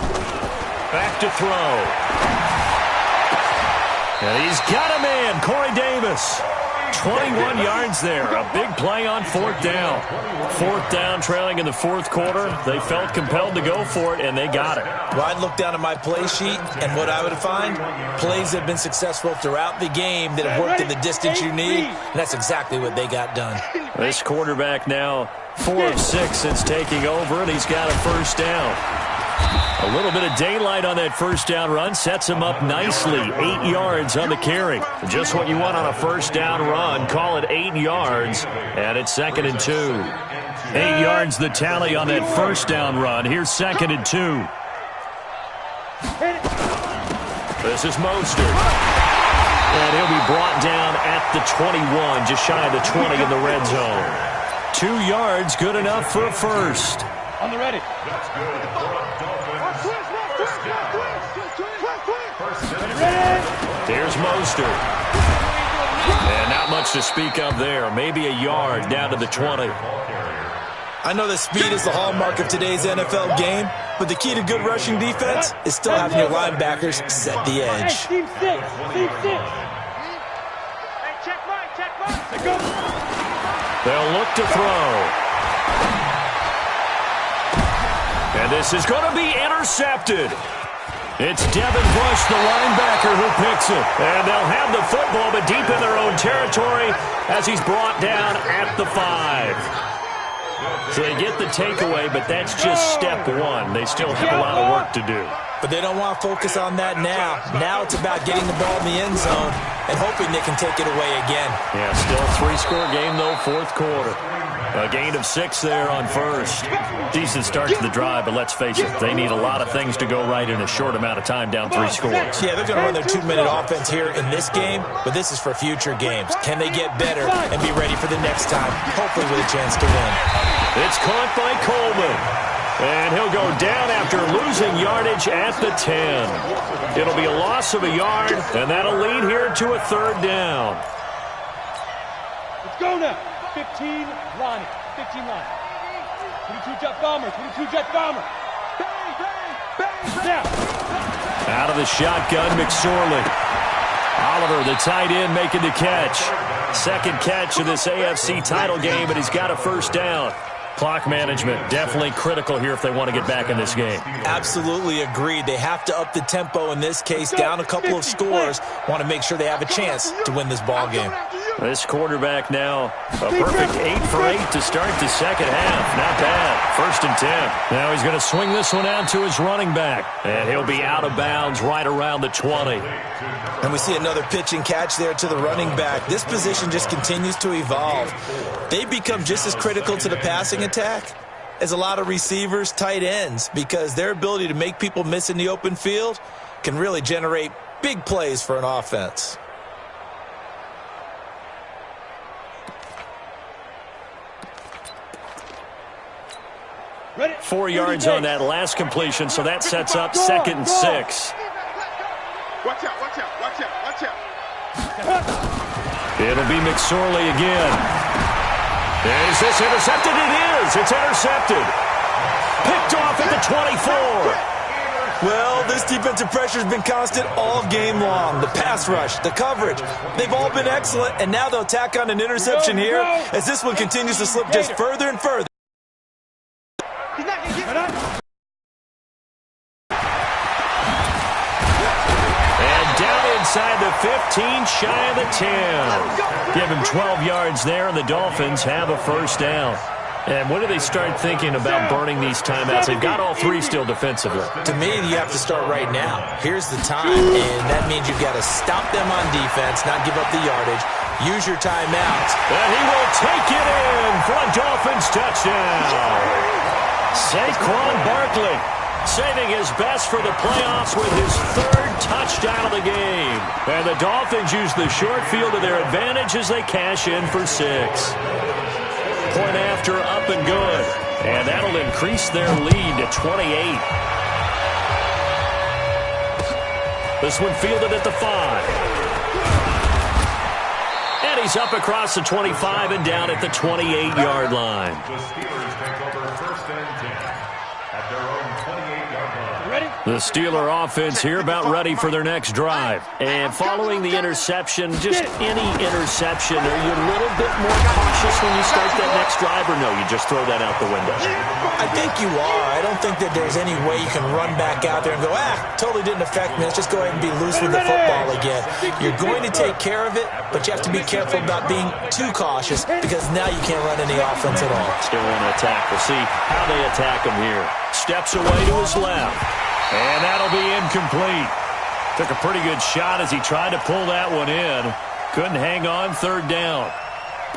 Back to throw. And he's got a man, Corey Davis. 21 yards there. A big play on 4th down. 4th down, trailing in the 4th quarter. They felt compelled to go for it, and they got it. Well, I'd look down at my play sheet, and what I would find, plays that have been successful throughout the game that have worked in the distance you need, and that's exactly what they got done. This quarterback now 4 of 6 since taking over, and he's got a first down. A little bit of daylight on that first down run sets him up nicely. 8 yards on the carry. Just what you want on a first down run. Call it 8 yards, and it's 2nd and 2. 8 yards the tally on that first down run. Here's 2nd and 2. This is Mostert. And he'll be brought down at the 21, just shy of the 20 in the red zone. 2 yards, good enough for a first. On the ready. That's good. Here's Mostert. And not much to speak of there. Maybe a yard down to the 20. I know that speed is the hallmark of today's NFL game, but the key to good rushing defense is still having your linebackers set the edge. Hey, team 6. Hey, check right. They'll look to throw. And this is going to be intercepted. It's Devin Bush, the linebacker, who picks it. And they'll have the football, but deep in their own territory as he's brought down at the 5. So they get the takeaway, but that's just step 1. They still have a lot of work to do. But they don't want to focus on that now. Now it's about getting the ball in the end zone and hoping they can take it away again. Yeah, still a 3-score game, though, 4th quarter. A gain of 6 there on first. Decent start to the drive, but let's face it, they need a lot of things to go right in a short amount of time down 3 scores. Yeah, they're going to run their 2-minute offense here in this game, but this is for future games. Can they get better and be ready for the next time, hopefully with a chance to win? It's caught by Coleman. And he'll go down after losing yardage at the 10. It'll be a loss of a yard, and that'll lead here to a 3rd down. Let's go now. 15 line. 22 jet bomber. Bang. Out of the shotgun, McSorley. Oliver, the tight end, making the catch. Second catch of this AFC title game, and he's got a first down. Clock management, definitely critical here if they want to get back in this game. Absolutely agreed. They have to up the tempo in this case, down a couple of scores. Want to make sure they have a chance to win this ball game. This quarterback now, a perfect 8 for 8 to start the second half. Not bad. First and 10. Now he's going to swing this one out to his running back, and he'll be out of bounds right around the 20. And we see another pitch and catch there to the running back. This position just continues to evolve. They become just as critical to the passing attack as a lot of receivers, tight ends, because their ability to make people miss in the open field can really generate big plays for an offense. Ready? 4 yards on that last completion, so that sets up 2nd and 6. Watch out, watch out, watch out, watch out. It'll be McSorley again. Is this intercepted? It is. It's intercepted. Picked off at the 24. Well, this defensive pressure has been constant all game long. The pass rush, the coverage, they've all been excellent, and now they'll tack on an interception here as this one continues to slip just further and further. Inside the 15, shy of the 10. Give him 12 yards there, and the Dolphins have a first down. And when do they start thinking about burning these timeouts? They've got all 3 still defensively. To me, you have to start right now. Here's the time, and that means you've got to stop them on defense, not give up the yardage. Use your timeouts. And he will take it in for a Dolphins touchdown. Saquon Barkley saving his best for the playoffs with his 3rd touchdown of the game. And the Dolphins use the short field to their advantage as they cash in for 6. Point after, up and good. And that'll increase their lead to 28. This one fielded at the 5. And he's up across the 25 and down at the 28-yard line. The Steelers take over 1st and 10 at their own 28-yard line. The Steeler offense here about ready for their next drive. And following the interception, just any interception, are you a little bit more cautious when you start that next drive, or no, you just throw that out the window? I think you are. I don't think that there's any way you can run back out there and go, totally didn't affect me. Let's just go ahead and be loose with the football again. You're going to take care of it, but you have to be careful about being too cautious because now you can't run any offense at all. Still want to attack. We'll see how they attack him here. Steps away to his left. And that'll be incomplete. Took a pretty good shot as he tried to pull that one in. Couldn't hang on, 3rd down.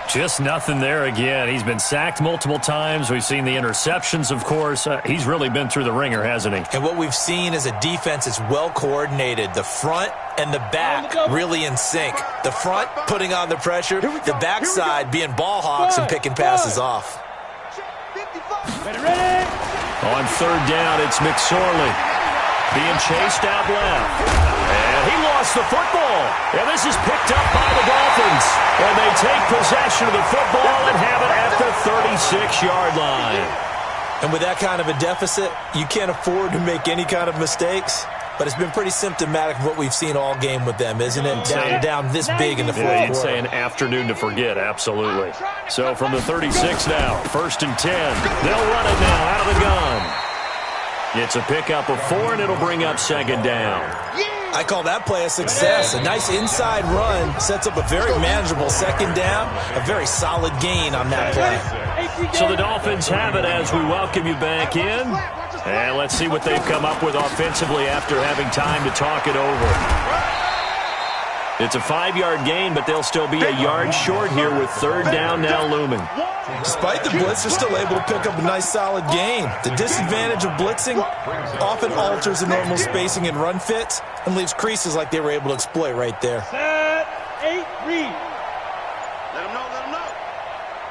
Just nothing there again. He's been sacked multiple times. We've seen the interceptions, of course. He's really been through the ringer, hasn't he? And what we've seen is a defense that's well coordinated. The front and the back really in sync. The front putting on the pressure. The backside being ball hawks and picking passes off. On 3rd down, it's McSorley. Being chased out left. And he lost the football. And this is picked up by the Dolphins. And they take possession of the football and have it at the 36-yard line. And with that kind of a deficit, you can't afford to make any kind of mistakes. But it's been pretty symptomatic of what we've seen all game with them, isn't it? Down this big in the 4th quarter. You'd say an afternoon to forget, absolutely. So from the 36 now, 1st and 10. They'll run it now out of the gun. It's a pickup of 4, and it'll bring up 2nd down. I call that play a success. A nice inside run sets up a very manageable 2nd down. A very solid gain on that play. So the Dolphins have it as we welcome you back in. And let's see what they've come up with offensively after having time to talk it over. It's a 5-yard gain, but they'll still be a yard short here with 3rd down now looming. Despite the blitz, they're still able to pick up a nice solid gain. The disadvantage of blitzing often alters the normal spacing and run fits and leaves creases like they were able to exploit right there. Set, 8, read. Let him know, let him know.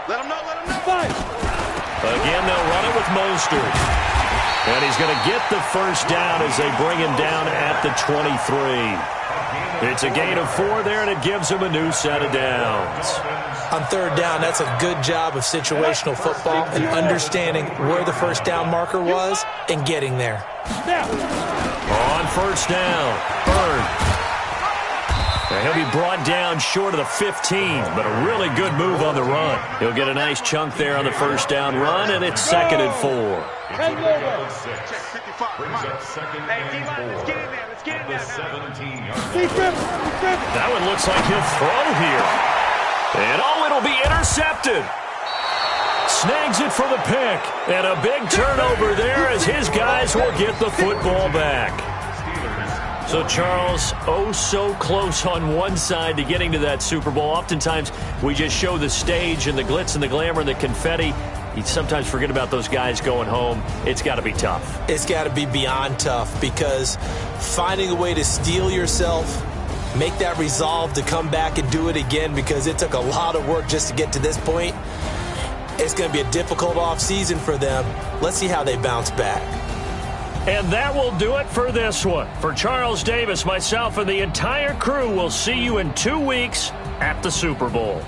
Let him know, let him know. 5. Again, they'll run it with Mostert. And he's going to get the first down as they bring him down at the 23. It's a gain of 4 there, and it gives him a new set of downs. On 3rd down, that's a good job of situational football and understanding where the first down marker was and getting there. On 1st down, Bird. He'll be brought down short of the 15, but a really good move on the run. He'll get a nice chunk there on the first down run, and it's 2nd and 4. Brings up 2nd and 4. Let's get in there. 17-yard. That one looks like he'll throw here. And it'll be intercepted. Snags it for the pick. And a big turnover there as his guys will get the football back. So, Charles, so close on one side to getting to that Super Bowl. Oftentimes, we just show the stage and the glitz and the glamour and the confetti. You sometimes forget about those guys going home. It's got to be tough. It's got to be beyond tough because finding a way to steel yourself, make that resolve to come back and do it again because it took a lot of work just to get to this point. It's going to be a difficult offseason for them. Let's see how they bounce back. And that will do it for this one. For Charles Davis, myself, and the entire crew, we'll see you in 2 weeks at the Super Bowl.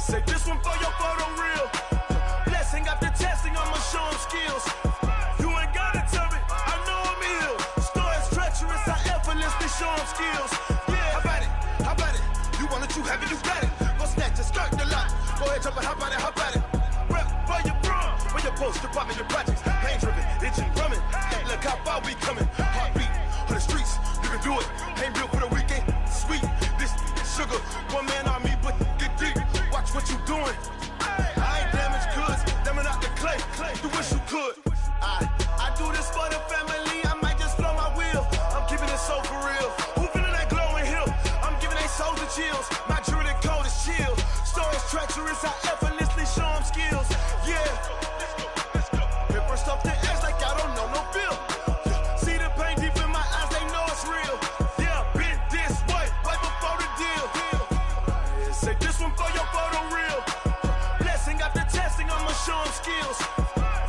Say this one for your photo reel. Blessing after testing, I'm show them skills. Yeah, how about it? How about it? You want it, you have it, you got it. Go snatch it, skirt the lot. Go ahead, jump it, how about it? How about it? Rep for your bro, for your post, department, your projects. Pain driven, itching, drumming. Hey, look how far we coming. Heartbeat for the streets, you can do it. Ain't built for the weekend. Sweet, this sugar, one man army, but get deep. Watch what you doing. I ain't damaged goods, damn it out the clay. You wish you could. I do this for the family. I might just blow my wheel. I'm keeping it so for real. Who feeling that glowing hill? I'm giving they souls the chills. My jewelry code is chill. Stories treacherous, I effortlessly show them skills. Yeah. Paper stuff the edge like I don't know no feel. See the pain deep in my eyes, they know it's real. Yeah, been this way, right before the deal. Say this one for your photo real. Blessing after testing, I'ma show them skills.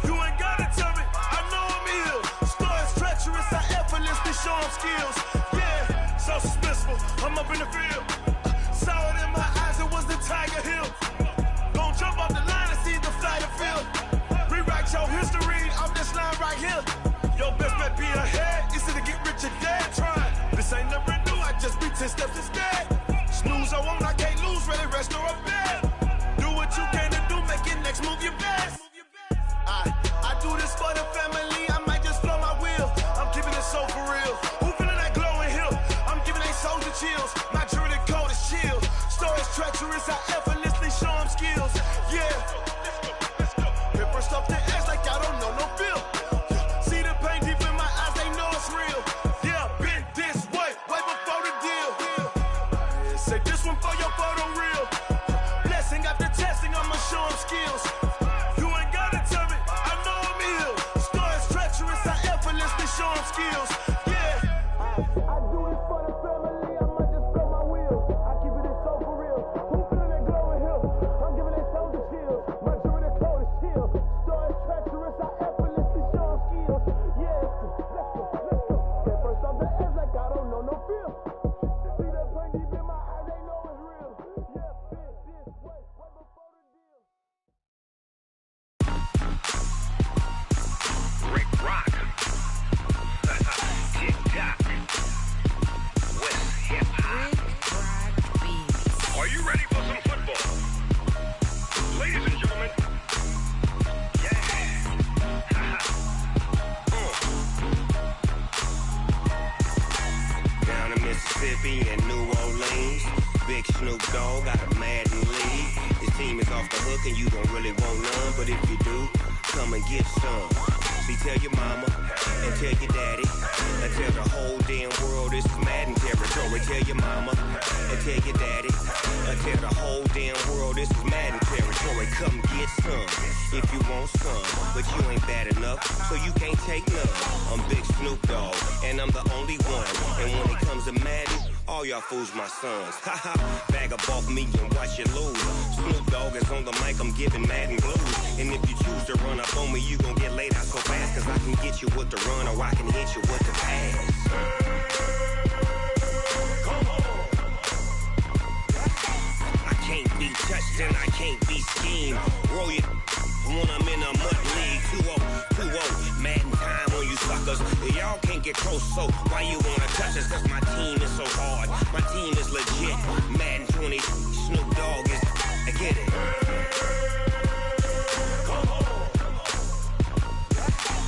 You ain't gotta tell me, I know I'm ill. Stories treacherous, I effortlessly show them skills. Yeah, so suspenseful, I'm up in the field. Saw it in my eyes, it was the Tiger Hill. Gon' jump off the line and see the flight of field. Rewrite your history off this line right here. Your best bet be ahead, easy to get rich or dead trying. This ain't never new, I just be 10 steps instead. Snooze I won't, I can't lose, ready, rest or a bed. Do what you can to do, make your next move your best. I do this for the family, I might just blow my wheel. I'm keeping it so for real. Who feeling that glowing hill? I'm giving they souls the chills. My jewelry code is chill. Stories treacherous, I effortlessly show them skills. Yeah. Paper stuff the edge like I don't know no feel. See the pain deep in my eyes, they know it's real. Yeah, been this way, way before the deal. Say this one for your photo real. Blessing after testing, I'ma show them skills. You ain't gotta tell me, I know I'm ill. Stories treacherous, I effortlessly show them skills. Yeah. I do this for the family, I might just blow my wheel. I keep it so for real. Who feeling that glowing hill? I'm giving they souls the chills. My jewelry code is chill. Stories treacherous, I effortlessly show them skills. Yeah, let's go. Get first off the edge like I don't know no feel. See the pain deep in my eyes, they know it's real. Yeah, been this way, way before the deal. Rick Rock, TikTok, West Hip Hop. Are you ready for some football? Ladies and gentlemen, yeah. Down in Mississippi and New Orleans, Big Snoop Dogg got a Madden league. His team is off the hook and you don't really want none, but if you do, come and get some. See, tell your mama and tell your daddy and tell the whole damn world this is Madden territory. Tell your mama and tell your daddy and tell the whole damn world this is Madden territory. Come get some if you want some, but you ain't bad enough, so you can't take none. I'm Big Snoop Dogg and I'm the only one. And when it comes to Madden, all y'all fools my sons. Haha, bag up off me and watch you lose. Snoop Dogg is on the mic, I'm giving Madden blues. And if you choose to run up on me, you gon' get laid out so fast, cause I can get you with the run or I can hit you with the pass. I can't be touched and I can't be schemed. Roll you when I'm in a mud league. 2-0, Madden time on you suckers. Y'all can't get close, so why you wanna touch us? Cause my team is so hard, my team is legit. Madden 20, Snoop Dogg is, I get it.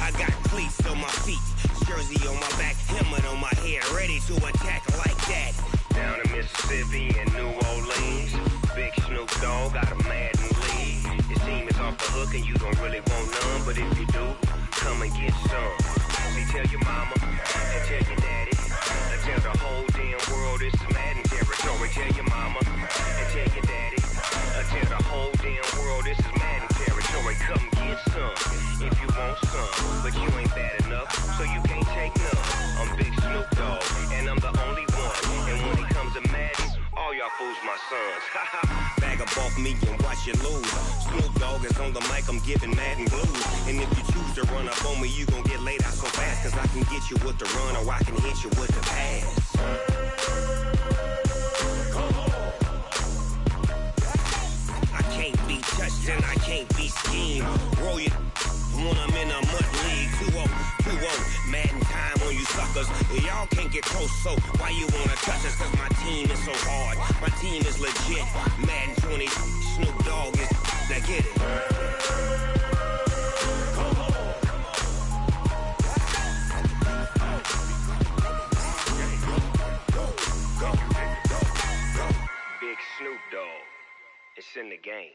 I got cleats on my feet, jersey on my back, helmet on my head, ready to attack like that. Down in Mississippi and New Orleans, Big Snoop Dogg got a Madden league. His team is off the hook and you don't really want none, but if you do, come and get some. See, tell your mama and tell your daddy and tell the whole damn world this is Madden territory. Tell your mama and tell your daddy and tell the whole damn world this is Madden territory. Come get some if you want some, but you ain't bad enough, so you can't take none. I'm Big Snoop Dogg and I'm the only one. And when it comes to Madden, all y'all fools my sons. Bag up off me and watch you lose. Snoop Dogg is on the mic, I'm giving Madden blues. And if you choose to run up on me, you gon' get laid out so fast, cause I can get you with the run or I can hit you with the pass. I can't be touched and I can't be schemed. Roll you when I'm in a mud league. 2-0, Madden time on you suckers. Cause y'all can't get close, so why you wanna touch us? Cause my team is so hard, my team is legit. Madden 20, Snoop Dogg is, now get it. Big Snoop Dogg, it's in the game.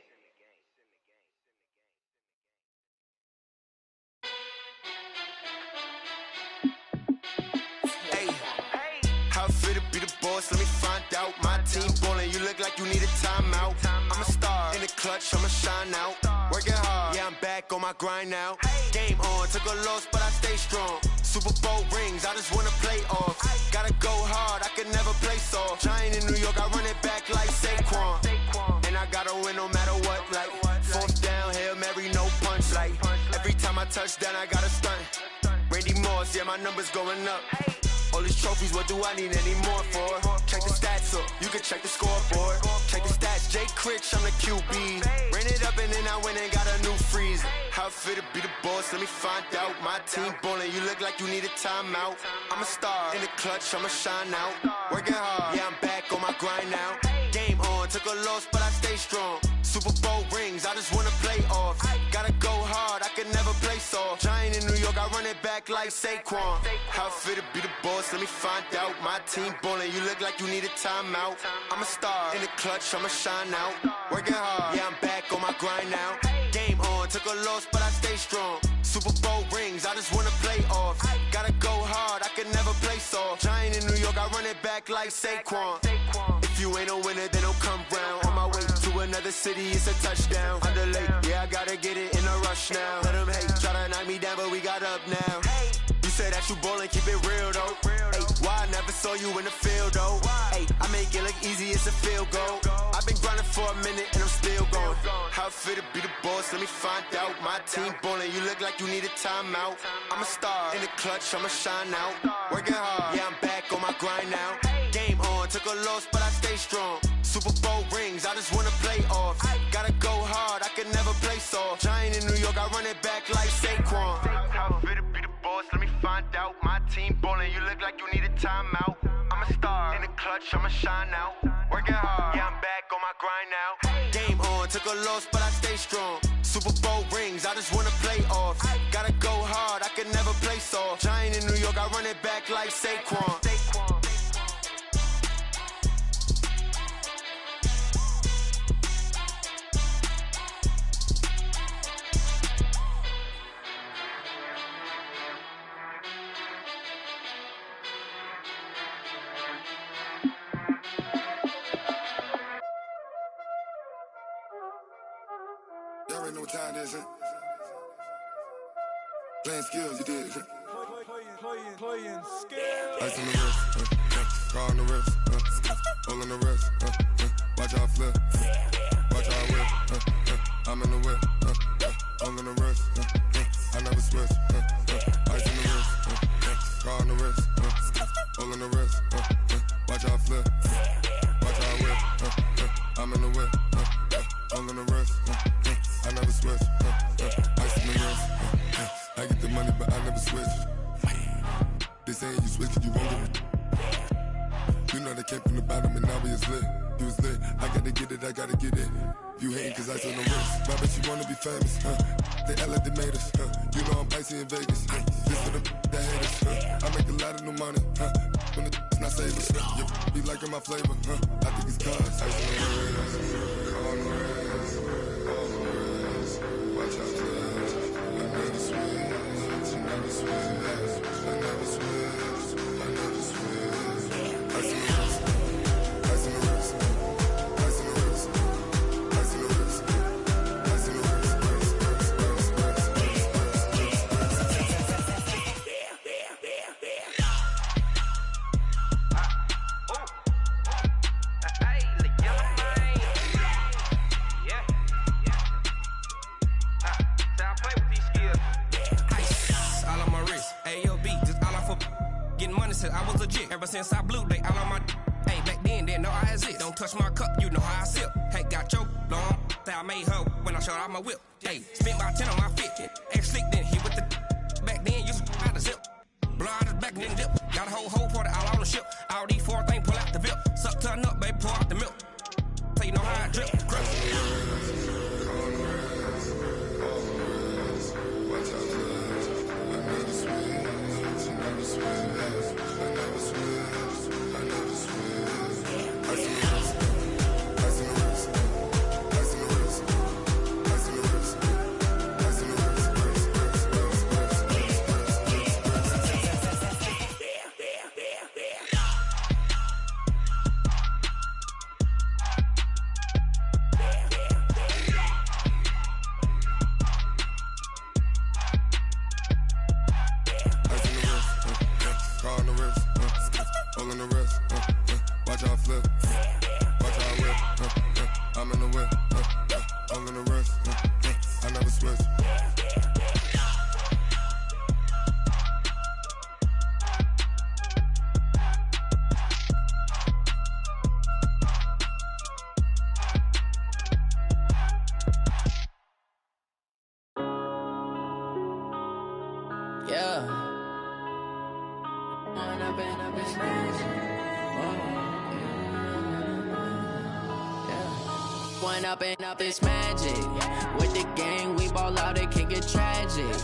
How fit to be the boss? Let me find out. My team ballin', you look like you need a timeout. I'm a star in the clutch, I'ma shine out. Working hard, yeah, I'm back on my grind now. Game on, took a loss, but I stay strong. Super Bowl rings, I just wanna play off. Gotta go hard, I can never play soft. Giant in New York, I run it back like Saquon. And I gotta win no matter what, like fourth down, Hail Mary, no punch. Like every time I touch down, I gotta stunt. Randy Moss, yeah, my numbers going up. All these trophies, what do I need any more for? Check the stats up, you can check the scoreboard. Check the stats, Jay Critch, I'm the QB. Ran it up and then I went and got a new freeze. How fit to be the boss, let me find out. My team ballin', you look like you need a timeout. I'm a star in the clutch, I'ma shine out. Working hard, yeah, I'm back on my grind now. Game on, took a loss, but I stay strong. Super Bowl rings, I just wanna play off. Gotta go hard, I can never play soft. Giant in New York, I run it back like Saquon. How fit to be the boss, let me find out. My team ballin', you look like you need a timeout. I'm a star in the clutch, I'ma shine out. Working hard, yeah, I'm back on my grind now. Game on, took a loss, but I stay strong. Super Bowl rings, I just wanna play off. Gotta go hard, I can never play soft. Giant in New York, I run it back like Saquon. If you ain't a winner, then don't come round. On my way to another city, it's a touchdown. Underlay, yeah, I gotta get it in a rush now. Let them hate, try to knock me down, but we got up now. You say that you ballin', keep it real though. Hey, why I never saw you in the field though? Hey, I make it look easy, it's a field goal. I've been grinding for a minute and I'm still going. How fit to be the boss, let me find out. My team ballin', you look like you need a timeout. I'm a star in the clutch, I'ma shine out. Working hard, yeah, I'm back on my grind now. Game on, took a loss, but I stay strong. Super Bowl rings, I just wanna play off. Gotta go hard, I can never play soft. Giant in New York, I run it back like Saquon. How fit to be the boss, let me find out. My team ballin', you look like you need a timeout. I'm a star in the clutch, I'ma shine out. Working hard, yeah, I'm back on my grind now. Game on, took a loss, but I stay strong. Super Bowl rings, I just wanna play off. Gotta go hard, I can never play soft. Giant in New York, I run it back like Saquon. Y'all already know what time it is, huh? Playing skills, you did. Playing skills. Ice on the wrist, car on the wrist, hole in the wrist, watch how I flip, watch how I whip, I'm in the whip, hole in the wrist, I never switch, ice on the wrist, car on the wrist, hole in the wrist, watch how I flip, watch how I whip, I'm in the whip, hole in the wrist, I never switch, ice in the wrist, I get the money but I never switch. They saying you switch it, you won't get it. You know they came from the bottom and now we is lit. You was lit, I gotta get it, I gotta get it. You hating cause ice on the wrist. My bitch, you wanna be famous, They act like they made us, You know I'm icy in Vegas, This for the that hate us, I make a lot of new money, When the not savers, You be liking my flavor, I think it's cause ice on the wrist, on the wrist, on the wrist. Watch out, flash, I never switch, I never switch, I never switch, I never switch. Ice in the wrist, ice in the wrist, ice in the wrist, ice in the wrist, ice in the wrist, I was legit ever since I blew they all on my hey back then didn't know I exist. Don't touch my cup, you know how I sip. Hey, got your long that I made her when I showed out my whip. Hey, spent about 10 on my fit. Ex slick then hit with the back then used to out the zip. Blow out his back and then dip. Got a whole party all on the ship. All these four things pull out the VIP. Suck to a nut, baby, pour out the milk. So you know how I drip. Up this magic. With the gang, we ball out, it can get tragic.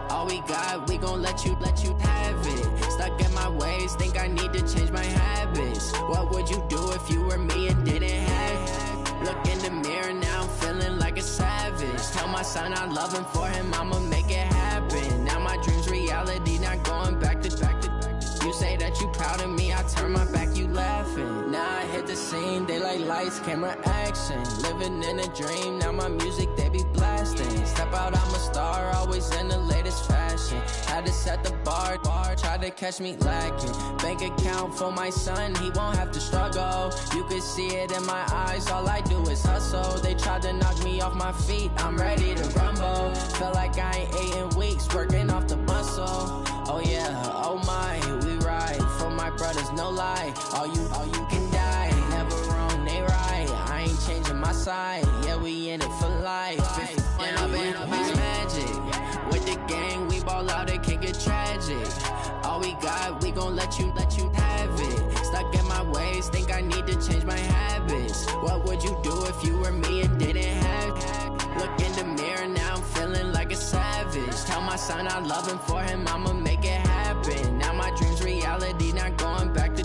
All we got, we gon' let you have it. Stuck in my ways, think I need to change my habits. What would you do if you were me and didn't have it? Look in the mirror, now I'm feeling like a savage. Tell my son I love him, for him I'ma make it happen. Now my dream's reality, not going back to. You say that you proud of me, I turn my back, you laughing. Now I hit the scene, they like lights, camera, action. Living in a dream, now my music, they be blasting. Step out, I'm a star, always in the latest fashion. Had to set the bar, try to catch me lacking. Bank account for my son, he won't have to struggle. You can see it in my eyes, all I do is hustle. They tried to knock me off my feet, I'm ready to rumble. Feel like I ain't ate in weeks, working off the muscle. Oh yeah, oh my, we ride for my brothers, no lie. All you can die, never wrong, they right. I ain't changing my side, yeah, we in it for life. When up it's magic. With the gang, we ball out, it can get tragic. All we got, we gon' let you have it. Stuck in my ways, think I need to change my habits. What would you do if you were me and didn't have it? Look in the mirror, now I'm feeling like a savage. Tell my son I love him, for him I'ma make it happen. Now my dream's reality, not going back to.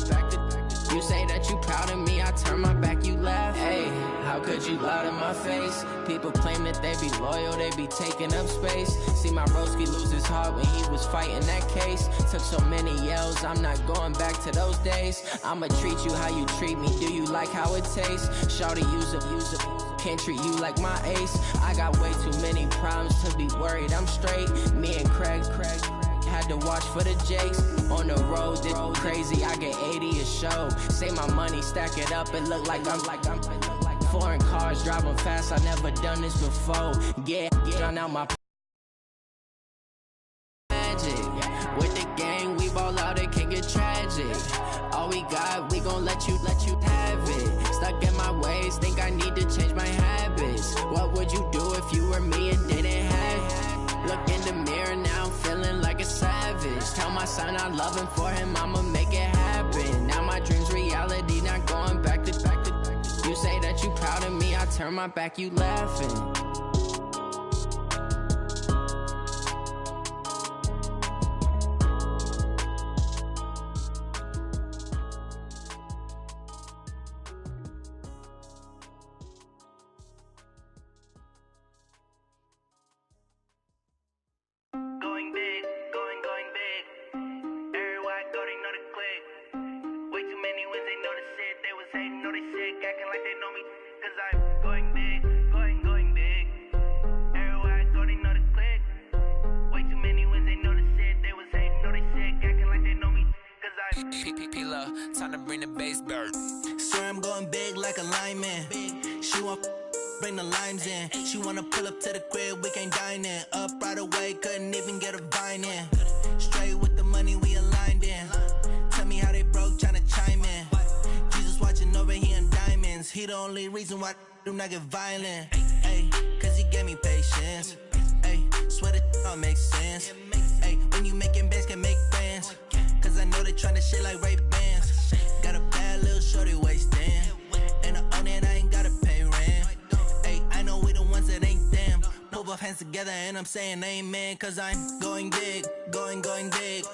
You say that you proud of me, I turn my back, you laugh. Hey, how could you lie to my face? People claim that they be loyal, they be taking up space. See my broski lose his heart when he was fighting that case. Took so many yells, I'm not going back to those days. I'ma treat you how you treat me, do you like how it tastes? Shawty, use it, can't treat you like my ace. I got way too many problems to be worried, I'm straight. Me and Craig had to watch for the Jakes. On the road, this crazy, I get 80 a show. Say my money, stack it up, it look like I'm foreign cars, driving fast, I never done this before. Get on out my magic. With the gang, we ball out, it can get tragic. All we got, we gon' let you have it. Stuck in my ways, think I need to change my habits. What would you do if you were me and didn't have it? Look in the mirror, now I'm feeling like a savage. Tell my son I love him, for him I'ma make it happen. Now my dream's reality, not going back to. You say that you proud of me, I turn my back, you laughing. Time to bring the bass bird. Swear I'm going big like a lineman. She want bring the limes in. She wanna pull up to the crib, we can't dine in. Up right away, couldn't even get a vine in. Straight with the money we aligned in. Tell me how they broke, tryna chime in. Jesus watching over here in diamonds. He the only reason why do not get violent. Ay, cause he gave me patience. Ay, swear that all makes sense. Ay, when you making bands can make friends. Cause I know they tryna shit like Ray-Bans. Got a bad little shorty wasting. And I own it, I ain't gotta pay rent. Hey, I know we the ones that ain't them. Put both hands together and I'm saying amen. Cause I'm going big, going big.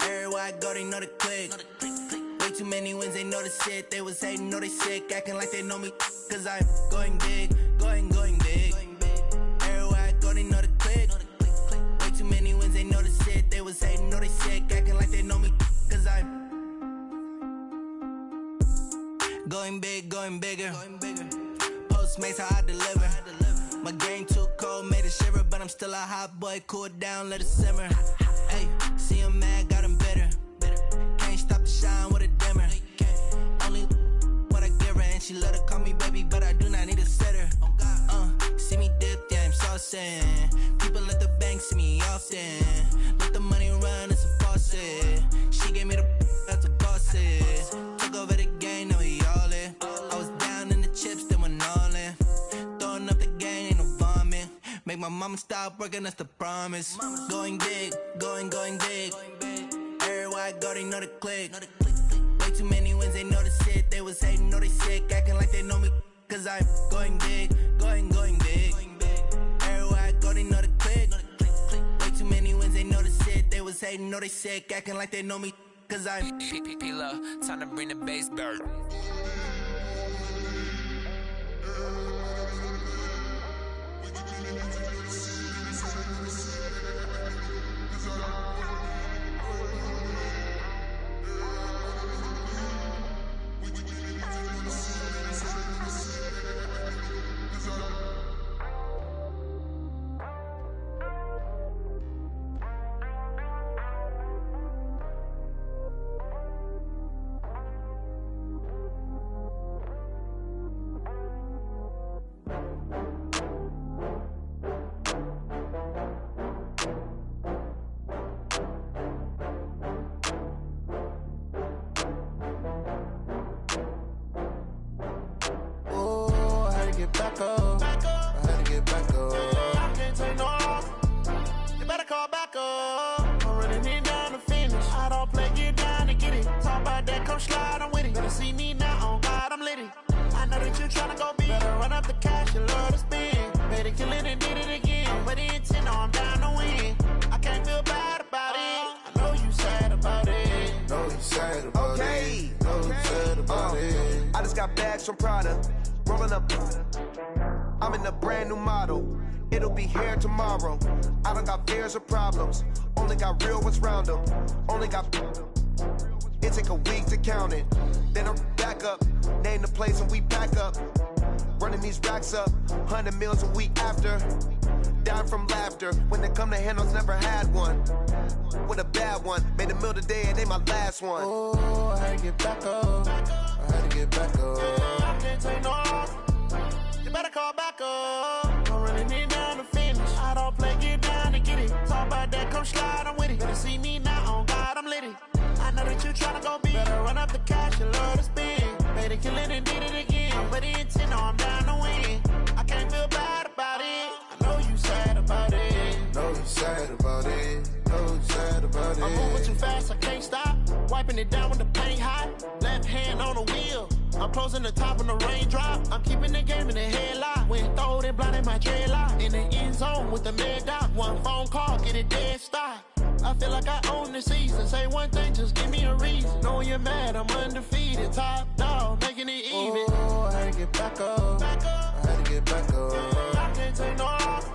Everywhere I go, they know the click. Way too many wins, they know the shit. They was hating, know they sick, acting like they know me. Cause I'm going big, going big. Everywhere I go, they know the click. Way too many wins, they know the shit. They was hating, know they sick, acting like they know me. Cause I'm going big, going bigger. Postmates how I deliver. My game too cold, made it shiver, but I'm still a hot boy. Cool down, let it simmer. Hey, see him mad, got him bitter. Can't stop the shine with a dimmer. Only what I give her, and she let her call me baby, but I do not need a sitter. See me dip, yeah, I'm saucing. People at the bank see me often. Let the money run, it's a faucet. She gave me the that's a faucet. Took over the game, now we all in. I was down in the chips, then went all in. Throwing up the game, ain't no vomit. Make my mama stop working, that's the promise. Going big, going big. Everywhere I go, they know the click. Way too many wins, they know the shit. They was hating, know they sick, acting like they know me. Cause I'm going big, going big. Everywhere I go, they know the click. Way too many wins, they know the shit. They was hating, know they sick, acting like they know me. Cause I'm P-P-P-Love, time to bring the bass bird. Back up. I had to get back up. I can't take no loss. You better call back up. I'm running it down to finish. I don't play, get down to get it. Talk about that, come slide, I'm with it. Better see me now, on God, I'm litty. I know that you tryna go big. Better run up the cash, you love to spend. Better kill it and did it again. But the intent, no, I'm down to win. I can't feel bad about it. I know you sad about it. Know you sad about it. Know you sad about it. I just got bags from Prada. Rolling up, I'm in a brand new model. It'll be here tomorrow. I don't got fears or problems. Only got real ones round them. Only got. It take a week to count it. Then I'm back up. Name the place and we pack up. Running these racks up. 100 meals a week after. Down from laughter. When they come to handles, never had one. With a bad one. Made a meal today and they my last one. Oh, I had to get back up. I had to get back up. I can't take no loss. You better call back up. I'm running it down to finish. I don't play, get down to get it. Talk about that, come slide, I'm with it. Better see me now, on God, I'm litty. I know that you tryna go big. Better run up the cash, you love to spend. Better kill it and did it again. But the intent, no, I'm down to win. I can't feel bad about it. I know you sad about it. Know you sad about it. Know you sad about it. I'm moving too fast, I can't stop. Wiping it down with the paint hot. Left hand on the wheel. I'm closing the top when the raindrop. I'm keeping the game in the headlock. When throwed and blinded my dreadlock. In the end zone with the mad dot. One phone call, get it dead stop. I feel like I own the season. Say one thing, just give me a reason. Knowing you're mad, I'm undefeated. Top dog, making it even. Oh, I had to get back up. I had to get back up. I can't take no loss.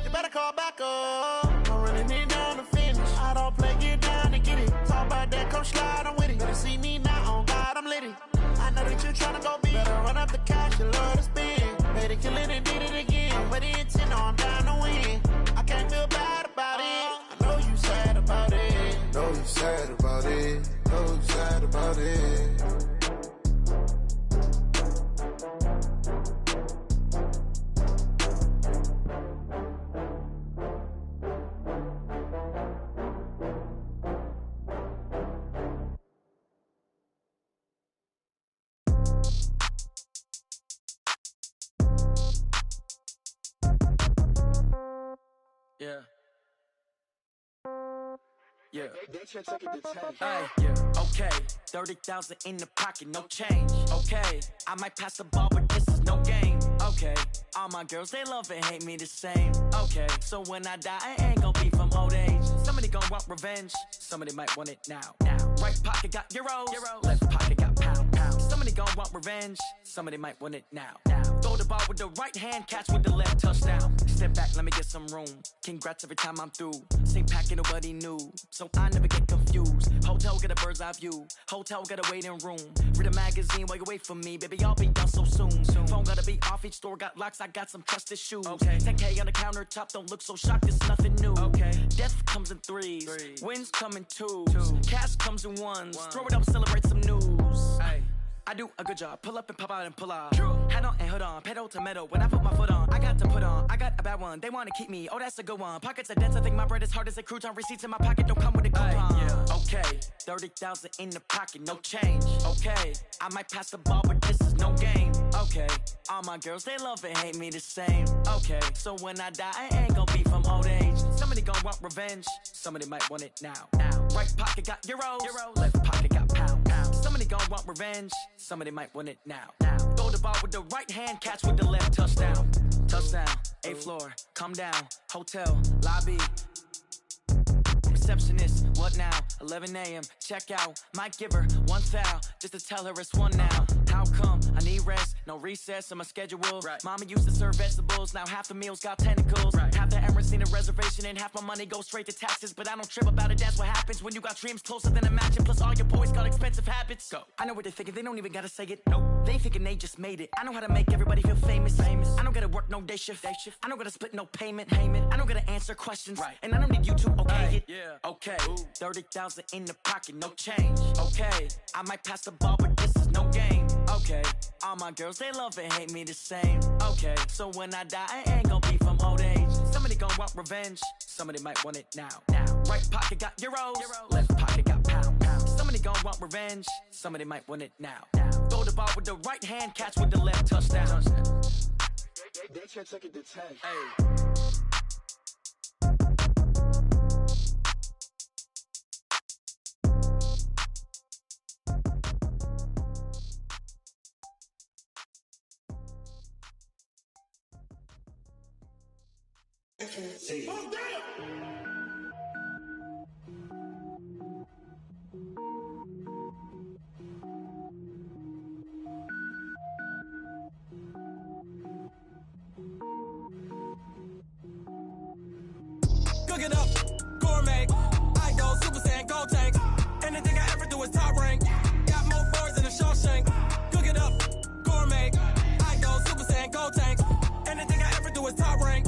You better call back up. I'm running it down to finish. I don't play, get down to get it. Talk about that, come slide, I'm with it. Better see me now, on God, I'm litty. I know that you tryna go big. Better run up the cash, you love to spend. Better kill it and did it again. But the intent, no, I'm down to win. I can't feel bad about it. I know you sad about it. Know you sad about it. Know you sad about it. Yeah. Yeah. Yeah. Okay. 30,000 in the pocket, no change. Okay. I might pass the ball, but this is no game. Okay. All my girls, they love and hate me the same. Okay. So when I die, I ain't gon' be from old age. Somebody gon' want revenge. Somebody might want it now. Right pocket got euros. Left pocket got pound. Somebody gon' want revenge. Somebody might want it now. Throw the ball with the right hand, catch with the left, touchdown. Step back, let me get some room. Congrats every time I'm through. Same packet, nobody new. So I never get confused. Hotel get a bird's eye view. Hotel get a waiting room. Read a magazine while you wait for me. Baby, I'll be done so soon. Phone gotta be off, each store got locks. I got some trusted shoes. 10K on the countertop, don't look so shocked, it's nothing new. Death comes in threes. Wins come in twos. Cash comes in ones. Throw it up, celebrate some news. I do a good job. Pull up and pop out and pull out. Hat on and hood on. Pedal to metal. When I put my foot on, I got to put on. I got a bad one. They want to keep me. Oh, that's a good one. Pockets are dense. I think my bread is hard as a crouton. Receipts in my pocket don't come with a coupon. Okay. 30,000 in the pocket. No change. Okay. I might pass the ball, but this is no game. Okay. All my girls, they love and hate me the same. Okay. So when I die, I ain't gon' be from old age. Somebody gon' want revenge. Somebody might want it now. Right pocket got euros. Left pocket got pound. Somebody gon' want revenge. Somebody might want it now. Throw the ball with the right hand, catch with the left, touchdown. Touchdown, 8th floor, come down, hotel, lobby. Receptionist, what now? 11 a.m., check out. Might give her one foul, just to tell her it's one now. How come? I need rest, no recess in my schedule. Mama used to serve vegetables, now half the meals got tentacles. Half the Emirates need a reservation and half my money goes straight to taxes. But I don't trip about it, that's what happens when you got dreams closer than imagine. Plus all your boys got expensive habits. Go. I know what they're thinking, they don't even gotta say it. Nope. They thinking they just made it. I know how to make everybody feel famous. I don't gotta work no day shift. I don't gotta split no payment. I don't gotta answer questions. And I don't need you to okay it. Okay, 30,000 in the pocket, no change. Okay, I might pass the ball, but this is no game. Okay, all my girls, they love and hate me the same. Okay, so when I die, I ain't gon' be from old age. Somebody gon' want revenge. Somebody might want it now. Right pocket got euros. Left pocket got pound. Somebody gon' want revenge. Somebody might want it now. Throw the ball with the right hand, catch with the left, touchdown. They can't take it to 10. See. Oh, damn! Cook it up, gourmet. I go Super Saiyan, gold tank. Anything I ever do is top rank. Got more boards than a Shawshank. Cook it up, gourmet. I go Super Saiyan, gold tank. Anything I ever do is top rank.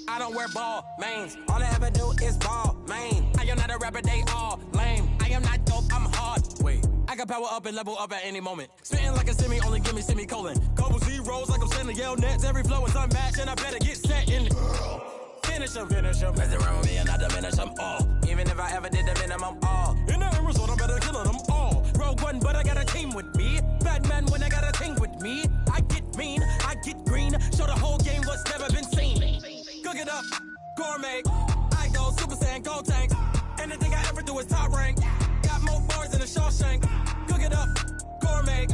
I don't wear ball mains. All I ever do is ball main. I am not a rapper, they all lame. I am not dope, I'm hard. Wait, I can power up and level up at any moment. Spitting like a semi, only give me semicolon. Couple zeros like I'm sending yell nets. Every flow is unmatched and I better get set in. Finish them. Mess around with me and I diminish them all. Even if I ever did the minimum all. In the end result, I'm better killing them all. Rogue one, but I got a team with me. Batman when I got a team with me. I get mean, I get green. Show the whole game what's never been seen. Cook it up, gourmet. I go Super Saiyan, gold tank. Anything I ever do is top rank. Got more bars than a Shawshank. Cook it up, gourmet.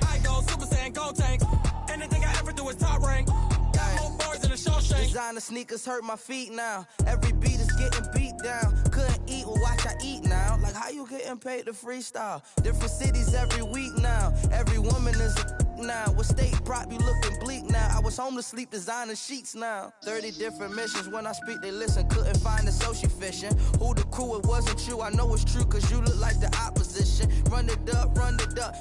I go Super Saiyan, gold tank. Anything I ever do is top rank. Got more bars than a Shawshank. Designer sneakers hurt my feet now. Every beat is getting beat down. Couldn't eat, well watch I eat now. Like how you getting paid to freestyle? Different cities every week now. Every woman is a now. What state prop you looking bleak now? I was home to sleep designing sheets now. 30 different missions. When I speak they listen. Couldn't find the social fishing. Who the crew, it wasn't you. I know it's true cause you look like the opposition. Run it up.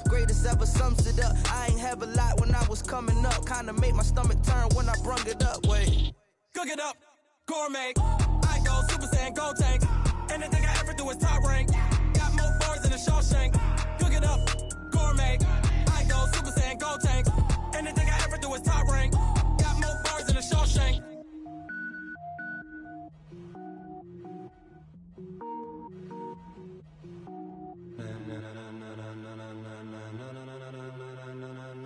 Greatest ever sums it up. I ain't have a lot when I was coming up. Kinda made my stomach turn when I brung it up. Wait. Cook it up, gourmet. I go Super Saiyan, gold tank. Anything I ever do is top rank. Got more bars than a Shawshank. Cook it up, gourmet. I go Super Saiyan, gold tank. Anything I ever do is top rank. Got more bars than a Shawshank.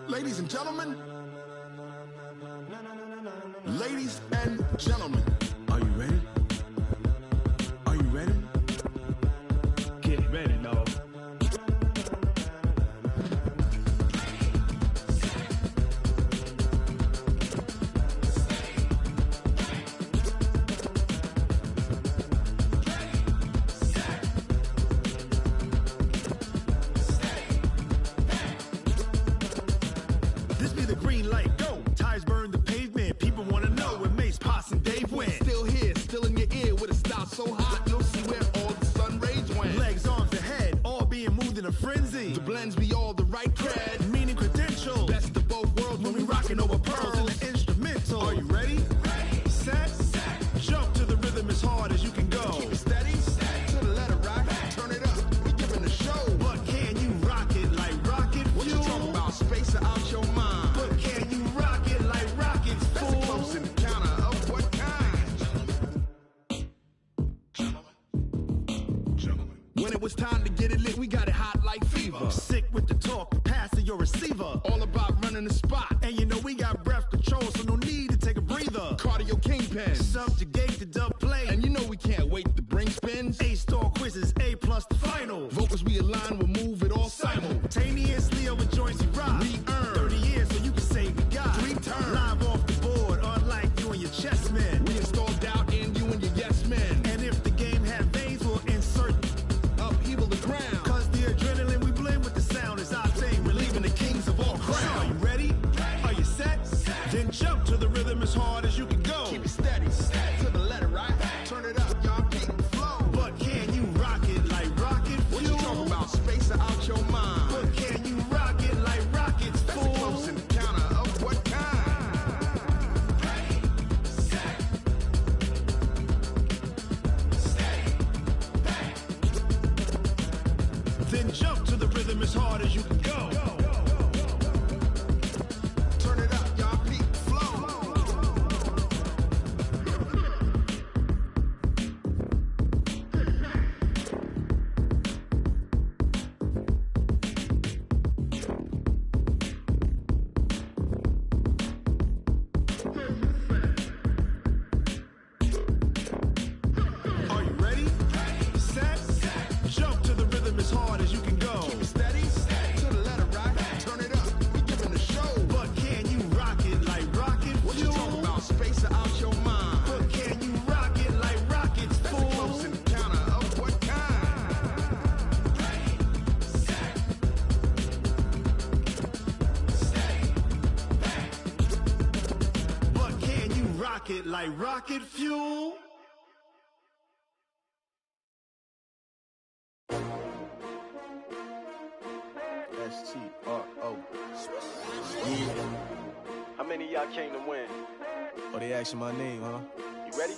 Ladies and gentlemen, are you ready? light go. Tires burn the pavement. People wanna know when Mace, Potts, and Dave went. Still here, still in your ear with a style so hot, you'll see where all the sun rays went. Legs, arms, the head, all being moved in a frenzy. The blends be all the right cred. Meaning credentials. Best of both worlds when we rockin' over pearls in the instrumental. Are you ready? Ready. Set. Jump to the rhythm as hard as you can go. Keep it steady. To the letter right. Turn it up. We giving the show. But can you rock it like rocket fuel? What you talking about? Space out your mind. But can you rock it like rockets, fool? That's a close encounter of what kind? When it was time to get it lit, we got it hot like fever. Sick with the talk, passing your receiver. All about running the spot. And you know we got breath control, so no need to take a breather. Cardio kingpin. Subjugate the dub play. And you know we can't wait to bring spins. A-star quizzes, A+ the final. Vocals we align, we'll move it all simultaneously over joints we rock. We earn 30 years, so you can say we got 3 turns. Live off the board, unlike you and your chess men. We install doubt in you and your yes men. And if the game had veins, we'll insert upheaval the ground. Cause the adrenaline we blend with the sound is our thing, relieving the kings of all crowns. Are you ready? Are you set? Then jump to the rhythm as hard as you can go. Keep it steady, to the letter right. Turn it up, y'all beat the flow. But can you rock it like rocket fuel? What you talking about? Space out your mind. But can you rock it like rockets, That's fool? a close encounter of what kind? Ready, set, steady, back. Then jump to the rhythm as hard as you can go. Turn it up, y'all beat the flow. Are you ready? Set. Jump to the rhythm as hard as you can go. Keep it steady, to the letter right. Turn it up, we giving the show. But can you rock it like rocket What you fuel? talking about? Space out your mind. But can you rock it like rockets, That's a fool? close encounter of what kind? Ready, set, steady, back. But can you rock it like rocket fuel? S-T-R-O. Yeah. How many of y'all came to win? Oh, they asking my name, huh? You ready?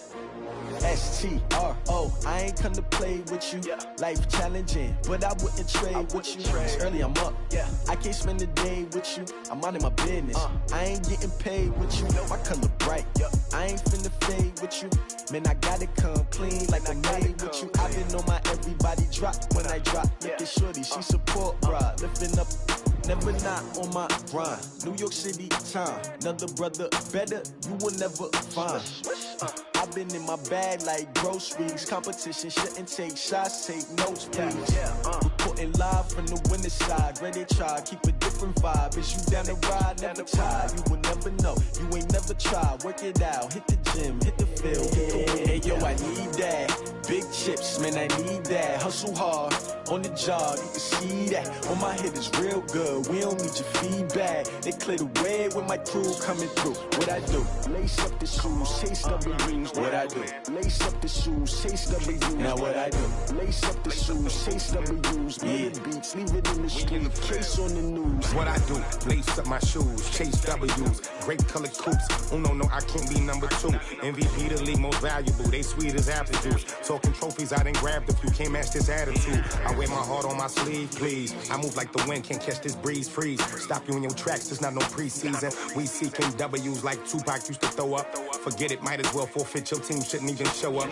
S-T-R-O. I ain't come to play with you. Yeah. Life challenging, but I wouldn't trade with you. It's early, I'm up. Yeah. I can't spend the day with you. I'm minding my business. I ain't getting paid with you. My color bright. I ain't finna fade with you. Man, I gotta come clean like I'm made with you. I've been on my everybody drop when I drop. Look at shorty, she support ride. Lifting up, never not on my grind. New York City time. Another brother better, you will never find. I've been in my bag like groceries. Competition shouldn't take shots, take notes, please. Reporting live from the winning side. Ready to try, keep a different vibe. Is you down the ride, never tired. You will never know, you ain't never tried. Work it out, hit the gym, hit the field. Hey yo, I need that. Big chips, man, I need that. Hustle hard, on the job, you can see that. On my head is real good, we don't need your feedback. They clear the way with my crew coming through. What I do? Lace up the shoes, chase W's. What I do? Lace up the shoes, chase W's. Now what I do? Lace up the shoes, chase W's. Yeah. Beats, leave it in the street, case on the news. What I do? Lace up my shoes, chase W's. Great colored coops. Oh no, I can't be number 2. MVP the league most valuable. They sweet as apple juice. Talking trophies, I done grabbed a few. Can't match this attitude. I wear my heart on my sleeve, please. I move like the wind, can't catch this breeze. Freeze. Stop you in your tracks. There's not no preseason. We seeking W's like Tupac used to throw up. Forget it, might as well forfeit. Your team shouldn't even show up.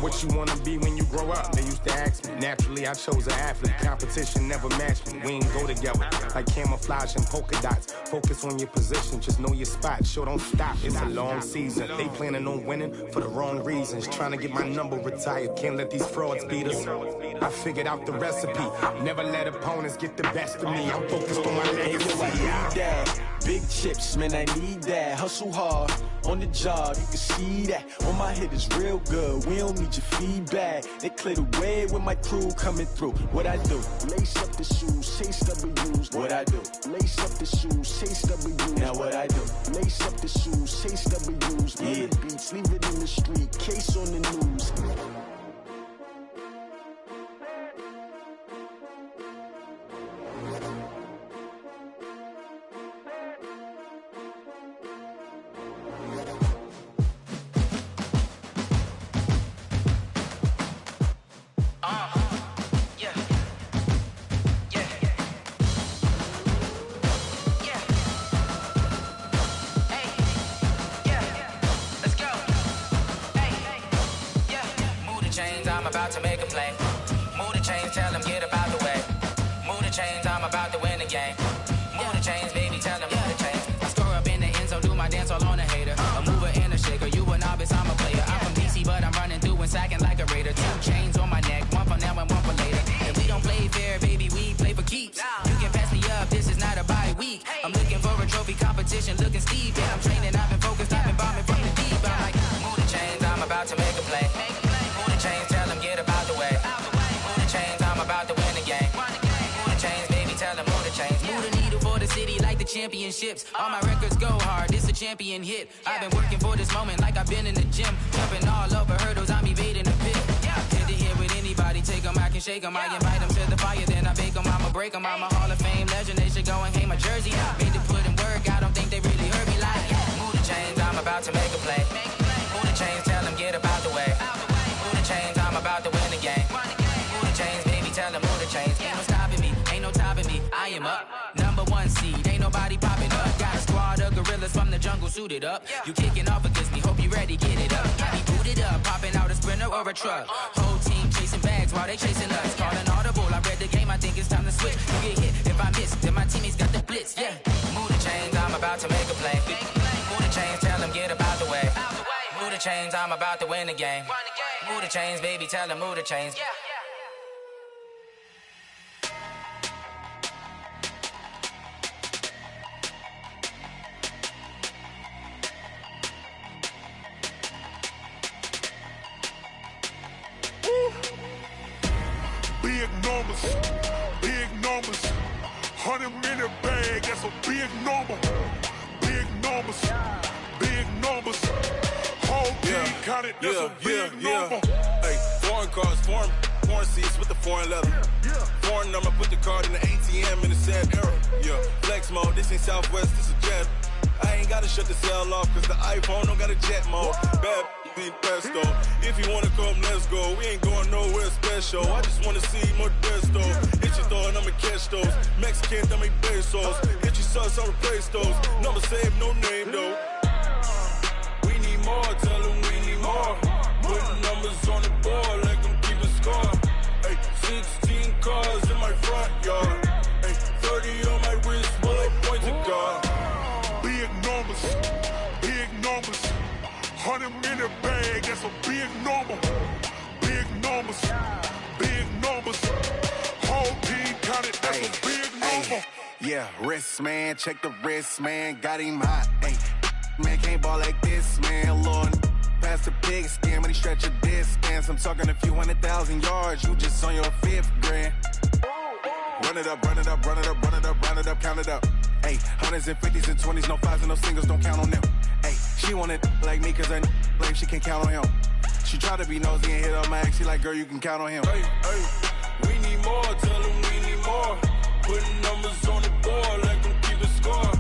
What you wanna be when you grow up? They used to ask me. Naturally, I chose an athlete. Competition never matched me. We ain't go together like camouflage and polka dots. Focus on your position, just know your spot. Sure, don't stop. It's a long season. They planning on winning for the wrong reasons. Trying to get my number retired. Can't let these frauds beat us. I figured out the recipe. Never let opponents get the best of me. I'm focused on my legacy. big chips, man, I need that. Hustle hard on the job, you can see that. On my head is real good, we don't need your feedback. They clear the way with my crew coming through. What I do? Lace up the shoes, chase W's. What I do? Lace up the shoes, chase W's. Now what I do? Lace up the shoes, chase W's. Yeah. Beats, leave it in the street, case on the news. I'm about to make a play. Move the chains, tell them get up out the way. Move the chains, I'm about to win the game. Move the chains, baby, tell them move the chains. I score up in the end zone, do my dance all on a hater. A mover and a shaker, you a novice, I'm a player. I'm from DC, but I'm running through and sacking like a raider. 2 chains on my neck, one for now and one for later. And we don't play fair, baby, we play for keeps. You can pass me up, this is not a bye week. I'm looking for a trophy competition, looking steep. And I'm training, I've been focused, I've been bombing from the deep. I'm like, move the chains, I'm about to make a play. Move the chains, tell them get up out the way. Move the chains, I'm about to win the game. Move the chains, baby, tell them move the chains. Move the needle for the city like the championships. All my records go hard, this a champion hit. I've been working for this moment like I've been in the gym. Jumping all over hurdles, I'm evading the pit. Hit to hit with anybody, take them, I can shake them. I invite them to the fire, then I bake them, I'ma break them. I'm a Hall of Fame legend, they should go and hang my jersey. Made to put in work, I don't think they really heard me like. Move the chains, I'm about to make a play. Move the chains, tell them get up out the way. Move the chains, I'm about to win the game. Move the chains, baby, tell them move the chains. Ain't no stopping me, ain't no topping me, I am up. Number 1 seed, ain't nobody popping up. Got a squad of gorillas from the jungle suited up. You kicking off against me, hope you ready, get it up. Be booted up, popping out a sprinter or a truck. Whole team chasing bags while they chasing us. Calling audible, I read the game, I think it's time to switch. You get hit, if I miss, then my teammates got the blitz, yeah. Move the chains, I'm about to make a play. Move the chains, tell them get up out the way. Move the chains, I'm about to win the game. Move the chains, baby, tell them move the chains. Big numbers, big numbers. 100-minute bag, that's a big number. Big numbers, big numbers. Whole team counted, that's a big number. Hey, foreign cars, foreign seats with the foreign leather. Foreign number, put the card in the ATM in the sad era. Yeah, flex mode, this ain't Southwest, this is jet. I ain't gotta shut the cell off, cause the iPhone don't got a jet mode. Bad be pesto. If you wanna come, let's go. We ain't going nowhere special. I just wanna see more desto. Hit your thought, I'ma catch those. Mexican, dame pesos. Hit your sauce, I'll replace those. Number save, no name though. We need more, tell them we need more. Putting numbers on the board, like them keep a score. Hey, 16 cars in my front yard. Hey, 30 on my wrist, while I point to God. Big numbers, big numbers. 100-minute bag, that's a big number. Big numbers, big numbers. Whole team counted, that's a big number. Yeah, wrist man, check the wrist man, got him hot. Ay, man can't ball like this, man. Lord, past the big skin when he stretch a distance. I'm talking a few 100,000 yards, you just on your 5th grand. Run it up, run it up, run it up, run it up, run it up, count it up. Ay, 100s and 50s and 20s, no 5s and no singles, don't count on them. Ay, she want it like me cause her like she can count on him. She try to be nosy and hit up my ex, she like, girl, you can count on him. Hey, we need more, tell them we need more. Putting numbers on the board like them keep a score.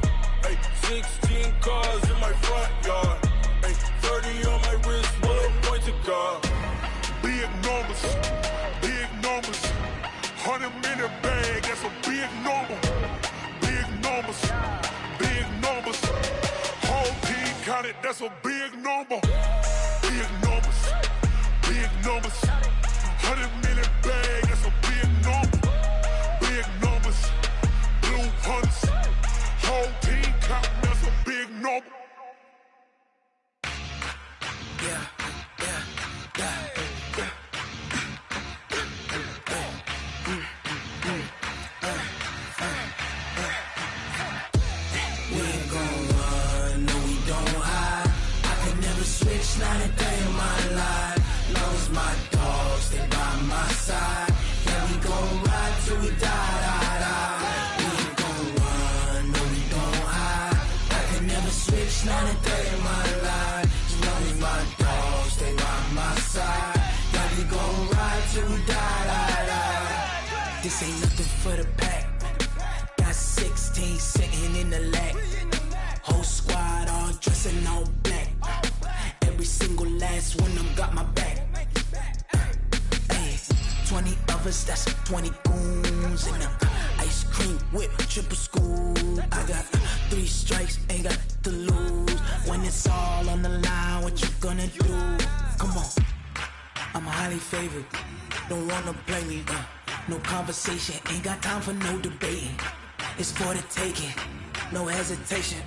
Hey, 16 cars in my front yard. Hey, 30 on my wrist, while I point to God. Big numbers, big numbers. 100-minute bag, that's a big number. Big numbers, big numbers. Whole team counted, that's a big number. Big numbers, big numbers. 100-minute bag, that's a big number. Big numbers, blue hunts. Whole team counting, that's a big number. We ain't 20 goons in the ice cream whip, triple scoop. I got 3 strikes, ain't got to lose. When it's all on the line, what you gonna do? Come on, I'm highly favored. Don't wanna play me, no conversation, ain't got time for no debating. It's for the taking, no hesitation.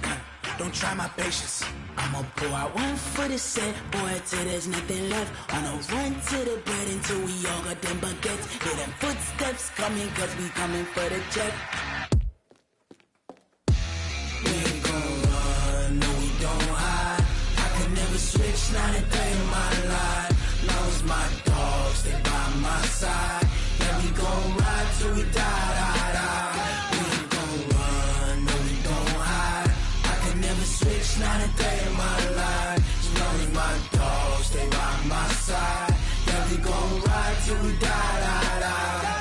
Don't try my patience. I'ma pour out one for the set, boy, till there's nothing left. On a run to the bread until we all got them baguettes. Hear them footsteps coming, cause we coming for the jet. We ain't gon' run, no we don't hide. I can never switch, not a day in my life. Long as my dogs stay by my side. Yeah, we gon' ride till we die, die, die. We ain't gon' run, no we don't hide. I can never switch, not a day in my life. As long as my dogs stay by my side. Yeah, we gon' ride till we die, die, die.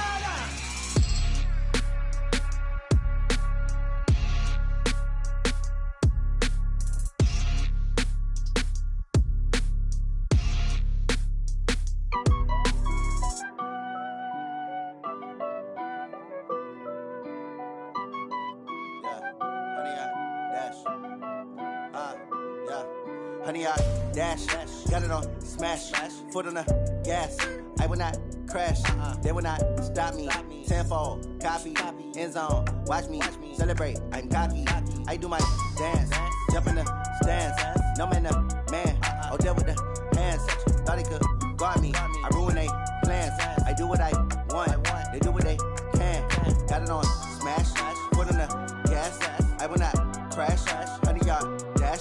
Honey, I dash, got it on smash, foot on the gas. I will not crash, they will not stop me. Tenfold, copy, end zone, watch me celebrate. I'm cocky, I do my dance, jump in the stands. No man, the man, oh, deal with the hands. Thought he could guard me, I ruin they plans. I do what I want, they do what they can. Got it on smash, foot on the gas. I will not crash, honey, y'all dash,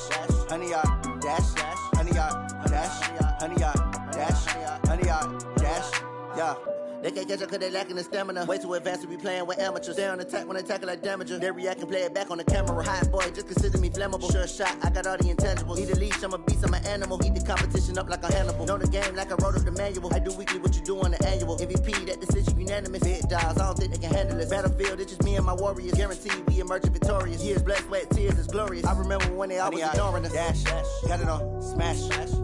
honey, y'all dash, honey, y'all dash, honey, y'all dash, honey, y'all dash, yeah. They can't catch up cause they lacking the stamina. Way too advanced to be playing with amateurs. Stay on attack when I tackle like damager. They react and play it back on the camera. Hot boy, just consider me flammable. Sure shot, I got all the intangibles. Need a leash, I'm a beast, I'm an animal. Eat the competition up like a Hannibal. Know the game like I wrote up the manual. I do weekly what you do on the annual. MVP, that decision unanimous. Big dials, I don't think they can handle it. Battlefield, it's just me and my warriors. Guaranteed we emerging victorious. Years, blood, sweat, tears, it's glorious. I remember when they always ignoring us. Dash, got it on smash,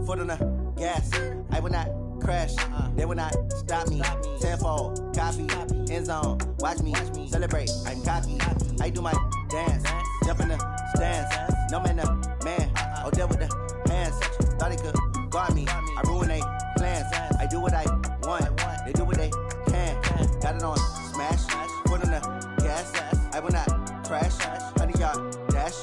foot on the gas. I will not crash, they will not stop me. Tenfold, copy, end zone, watch me celebrate. I'm cocky, I do my dance, jump in the stands. No man, the man, oh, deal with the hands. Thought he could guard me, I ruin they plans. I do what I want, they do what they can. Got it on smash, foot on the gas. I will not crash, honey, y'all dash,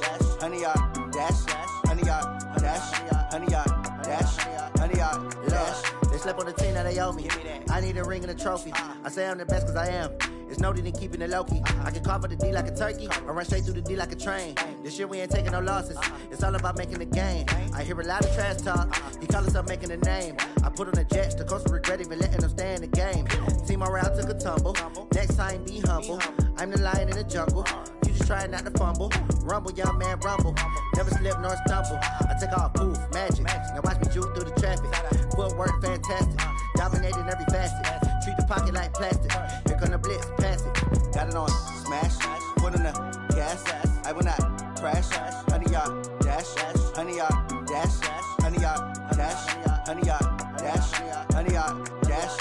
honey, y'all dash, honey, y'all dash, honey, y'all dash, honey, y'all dash. They slept on the team that they owe me. I need a ring and a trophy. I say I'm the best cause I am. It's no need in keeping it low-key. I can carve up the D like a turkey or run straight through the D like a train. This year we ain't taking no losses. It's all about making the game. I hear a lot of trash talk. He call himself making a name. I put on the jets. The coach will regret even letting them stay in the game. Team around took a tumble. Next time be humble. I'm the lion in the jungle. You just trying not to fumble. Rumble, young man, rumble. Never slip nor stumble. I take off, poof, magic. Now watch me juke through the traffic. Footwork fantastic. Dominating every facet. Treat the pocket like plastic. Here come the blitz, pass it. Got it on smash, foot on the gas. I will not crash. Honey, y'all dash, honey, y'all dash, honey, y'all dash, honey, y'all dash, honey, y'all dash.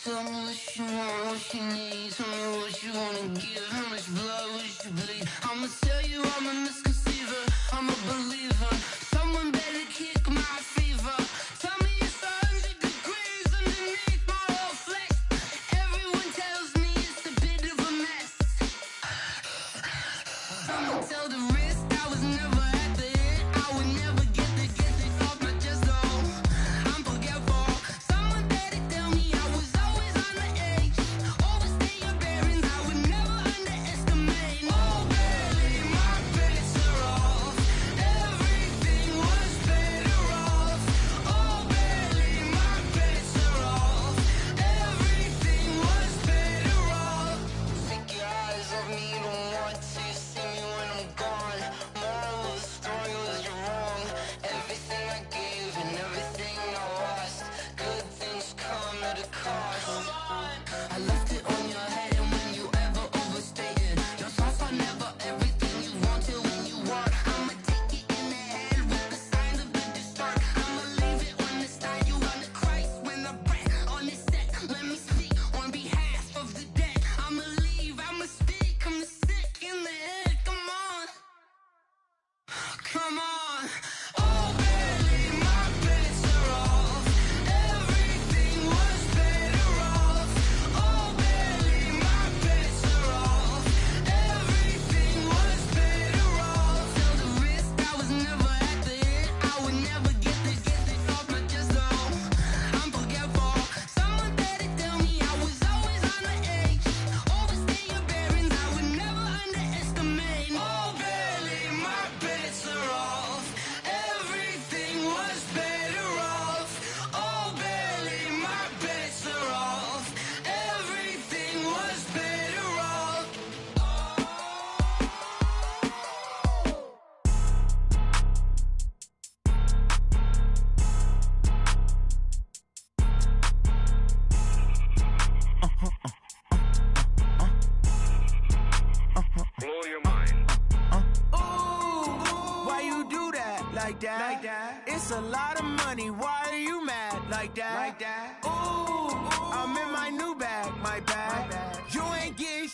Tell me what you want, what you need. Tell me what you wanna give. How much blood would you bleed? I'ma tell you I'm a misconceiver. I'm a believer. Someone better kick my fever. Tell me it's 100 degrees underneath my whole flesh. Everyone tells me it's a bit of a mess. I'ma tell the risk I was never at the end. I would never get it off my chest though. I'm forgetful. Someone better tell me I was always on the edge. Overstay your bearings, I would never underestimate. like that. It's a lot of money, why are you mad like that? Ooh, I'm in my new bag, my bad. You ain't get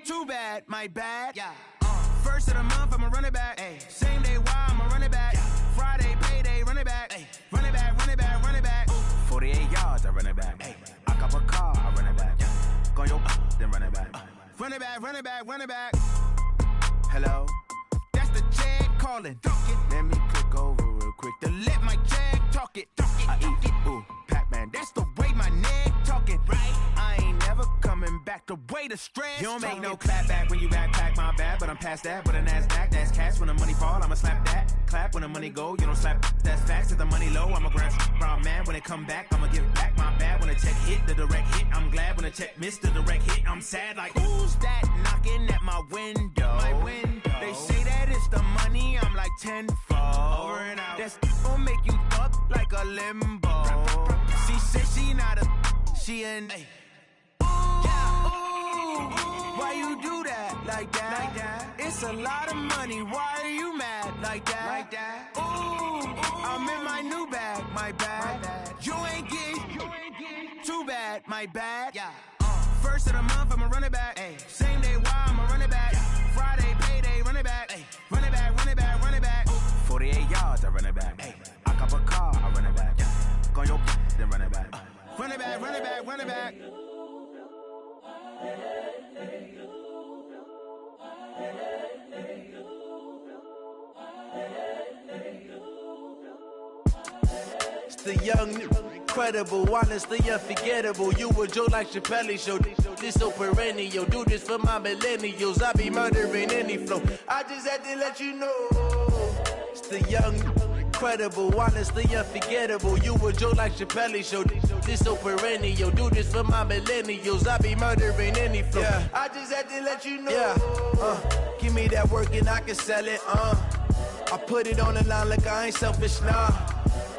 too bad, my bad. First of the month, I'ma run it back. Same day, why I'ma run it back. Friday, payday, run it back. Run it back, run it back, run it back. 48 yards, I run it back. I cop a car, I run it back. Go your then run it back. Run it back, run it back, run it back. Hello? That's the jag calling. Let me click over real quick to let my jag talk it. I eat it, ooh, Pac-Man. That's the way my neck talking. Right? I ain't never coming back the way the stress. You don't make no clap back when you backpack, my bad. But I'm past that with a NASDAQ. That's cash when the money fall, I'ma slap that. Clap when the money go, you don't slap. That's fast. If the money low, I'ma grab brown man. When it come back, I'ma give back my bad. When the check hit, the direct hit. I'm glad when the check missed the direct hit. I'm sad like, who's that knocking at my window? My window. They say that it's the money, I'm like tenfold. Over and out. That's gon' make you up like a limbo. She said she not a, she an. Why you do that like that? It's a lot of money, why are you mad like that? Ooh, I'm in my new bag, my bad. You ain't get too bad, my bad. First of the month, I'ma run it back. Same day, why I'ma run it back. Friday, payday, run it back. Run it back, run it back, run it back. 48 yards, I run it back. I cop a car, I run it back. Go your then run it back. Run it back, run it back, run it back. It's the young, incredible, honestly unforgettable. You a Joe like Chappelle show. This so perennial. Do this for my millennials. I be murdering any flow. I just had to let you know. It's the young, incredible, honestly unforgettable. You a Joe like Chappelle show. This so perennial. Do this for my millennials. I be murdering any flow. Yeah. I just had to let you know. Yeah. Give me that work and I can sell it. I put it on the line like I ain't selfish, nah.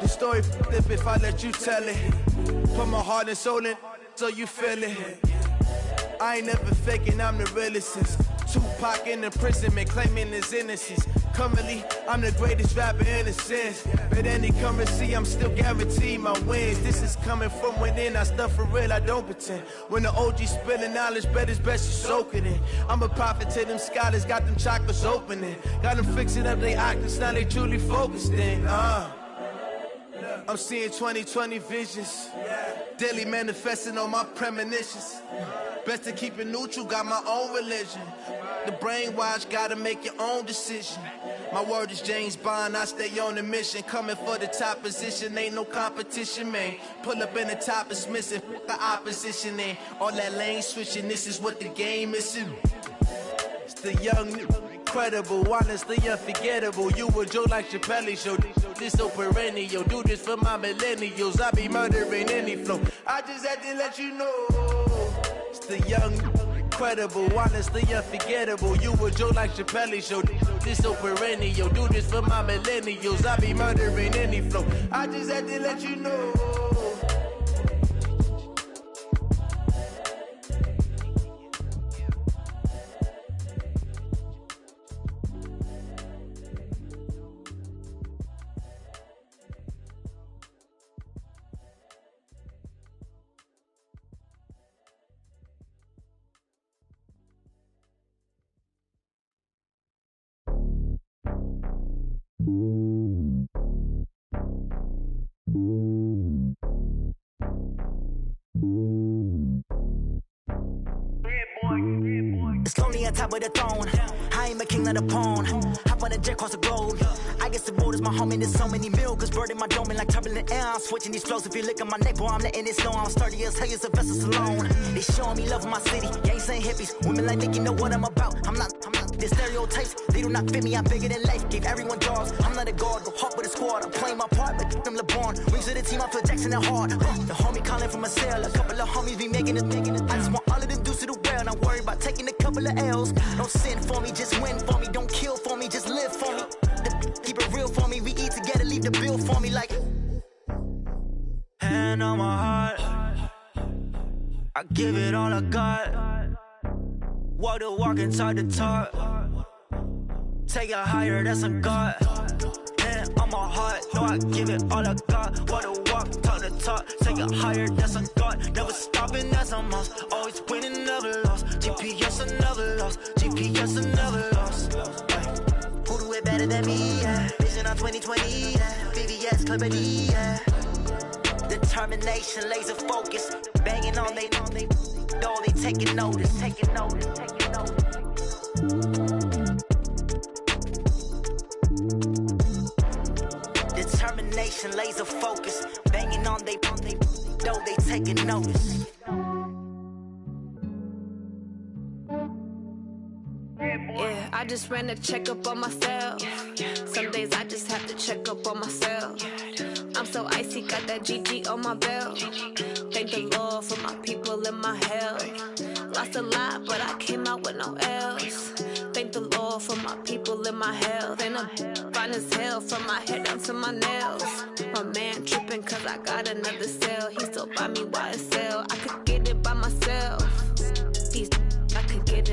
The story flip if I let you tell it. Put my heart and soul in so you feel it. I ain't never faking, I'm the realest since Tupac in imprisonment, claiming his innocence. Currently, I'm the greatest rapper in a sense. But any currency, I'm still guaranteed my wins. This is coming from within, I stuff for real, I don't pretend. When the OG spilling knowledge, bet it's best you soak it in. I'm a prophet to them scholars, got them chakras opening. Got them fixing up their octaves, now they truly focused in. I'm seeing 2020 visions. Daily manifesting on my premonitions. Best to keep it neutral, got my own religion. The brainwash, gotta make your own decision. My word is James Bond, I stay on the mission. Coming for the top position, ain't no competition, man. Pull up in the top is missing, the opposition in. All that lane switching, this is what the game is. It's the young, incredible, honestly unforgettable. You a Joe like Chappelle show. This so perennial. Do this for my millennials. I be murdering any flow. I just had to let you know. It's the young, incredible, honestly unforgettable. You a Joe like Chappelle show. This so perennial. Do this for my millennials. I be murdering any flow. I just had to let you know. It's lonely on top of the throne. I ain't a king, not a pawn. Hop on a jet across the globe. I guess the road is my home and there's so many milkers birding my dome like turbulent air. I'm switching these flows. If you look at my neck, boy, I'm letting it snow. I'm sturdy as hell, a vessel alone. They showing me love in my city. Gangs ain't hippies. Women like Nicky know what I'm about. I'm not. The stereotypes, they do not fit me. I'm bigger than life. Gave everyone jobs. I'm not a guard. Go hard with a squad. I'm playing my part, but them LeBron. Rings to the team. I feel Jackson and hard. The homie calling from a cell. A couple of homies be making it. I just want all of them dudes to do well. Not worry about taking a couple of L's. Don't sin for me, just win for me. Don't kill for me, just live for me. Keep it real for me. We eat together, leave the bill for me like. Hand on my heart, I give it all I got. Walk the walk and talk the talk. Take it higher, that's a God. know I give it all I got. Walk the walk, talk the talk, take it higher, that's a God. Never stopping, that's a must. Always winning, never lost. GPS, I never lost. GPS, I never lost. Who do it better than me? Yeah. Vision on 2020. Yeah. VVS, Clippity. Yeah. Determination, laser focus, banging on they know they taking notice, taking notice, taking notice. Determination, laser focus, banging on they know they taking notice. Yeah, I just ran a checkup on myself. Some days I just have to check up on myself. I'm so icy, got that GG on my belt. Thank the Lord for my people in my health. Lost a lot, but I came out with no else. Thank the Lord for my people in my health. And I'm fine as hell from my head down to my nails. My man tripping cause I got another cell. He still buy me YSL. I could get it by myself. These I could get it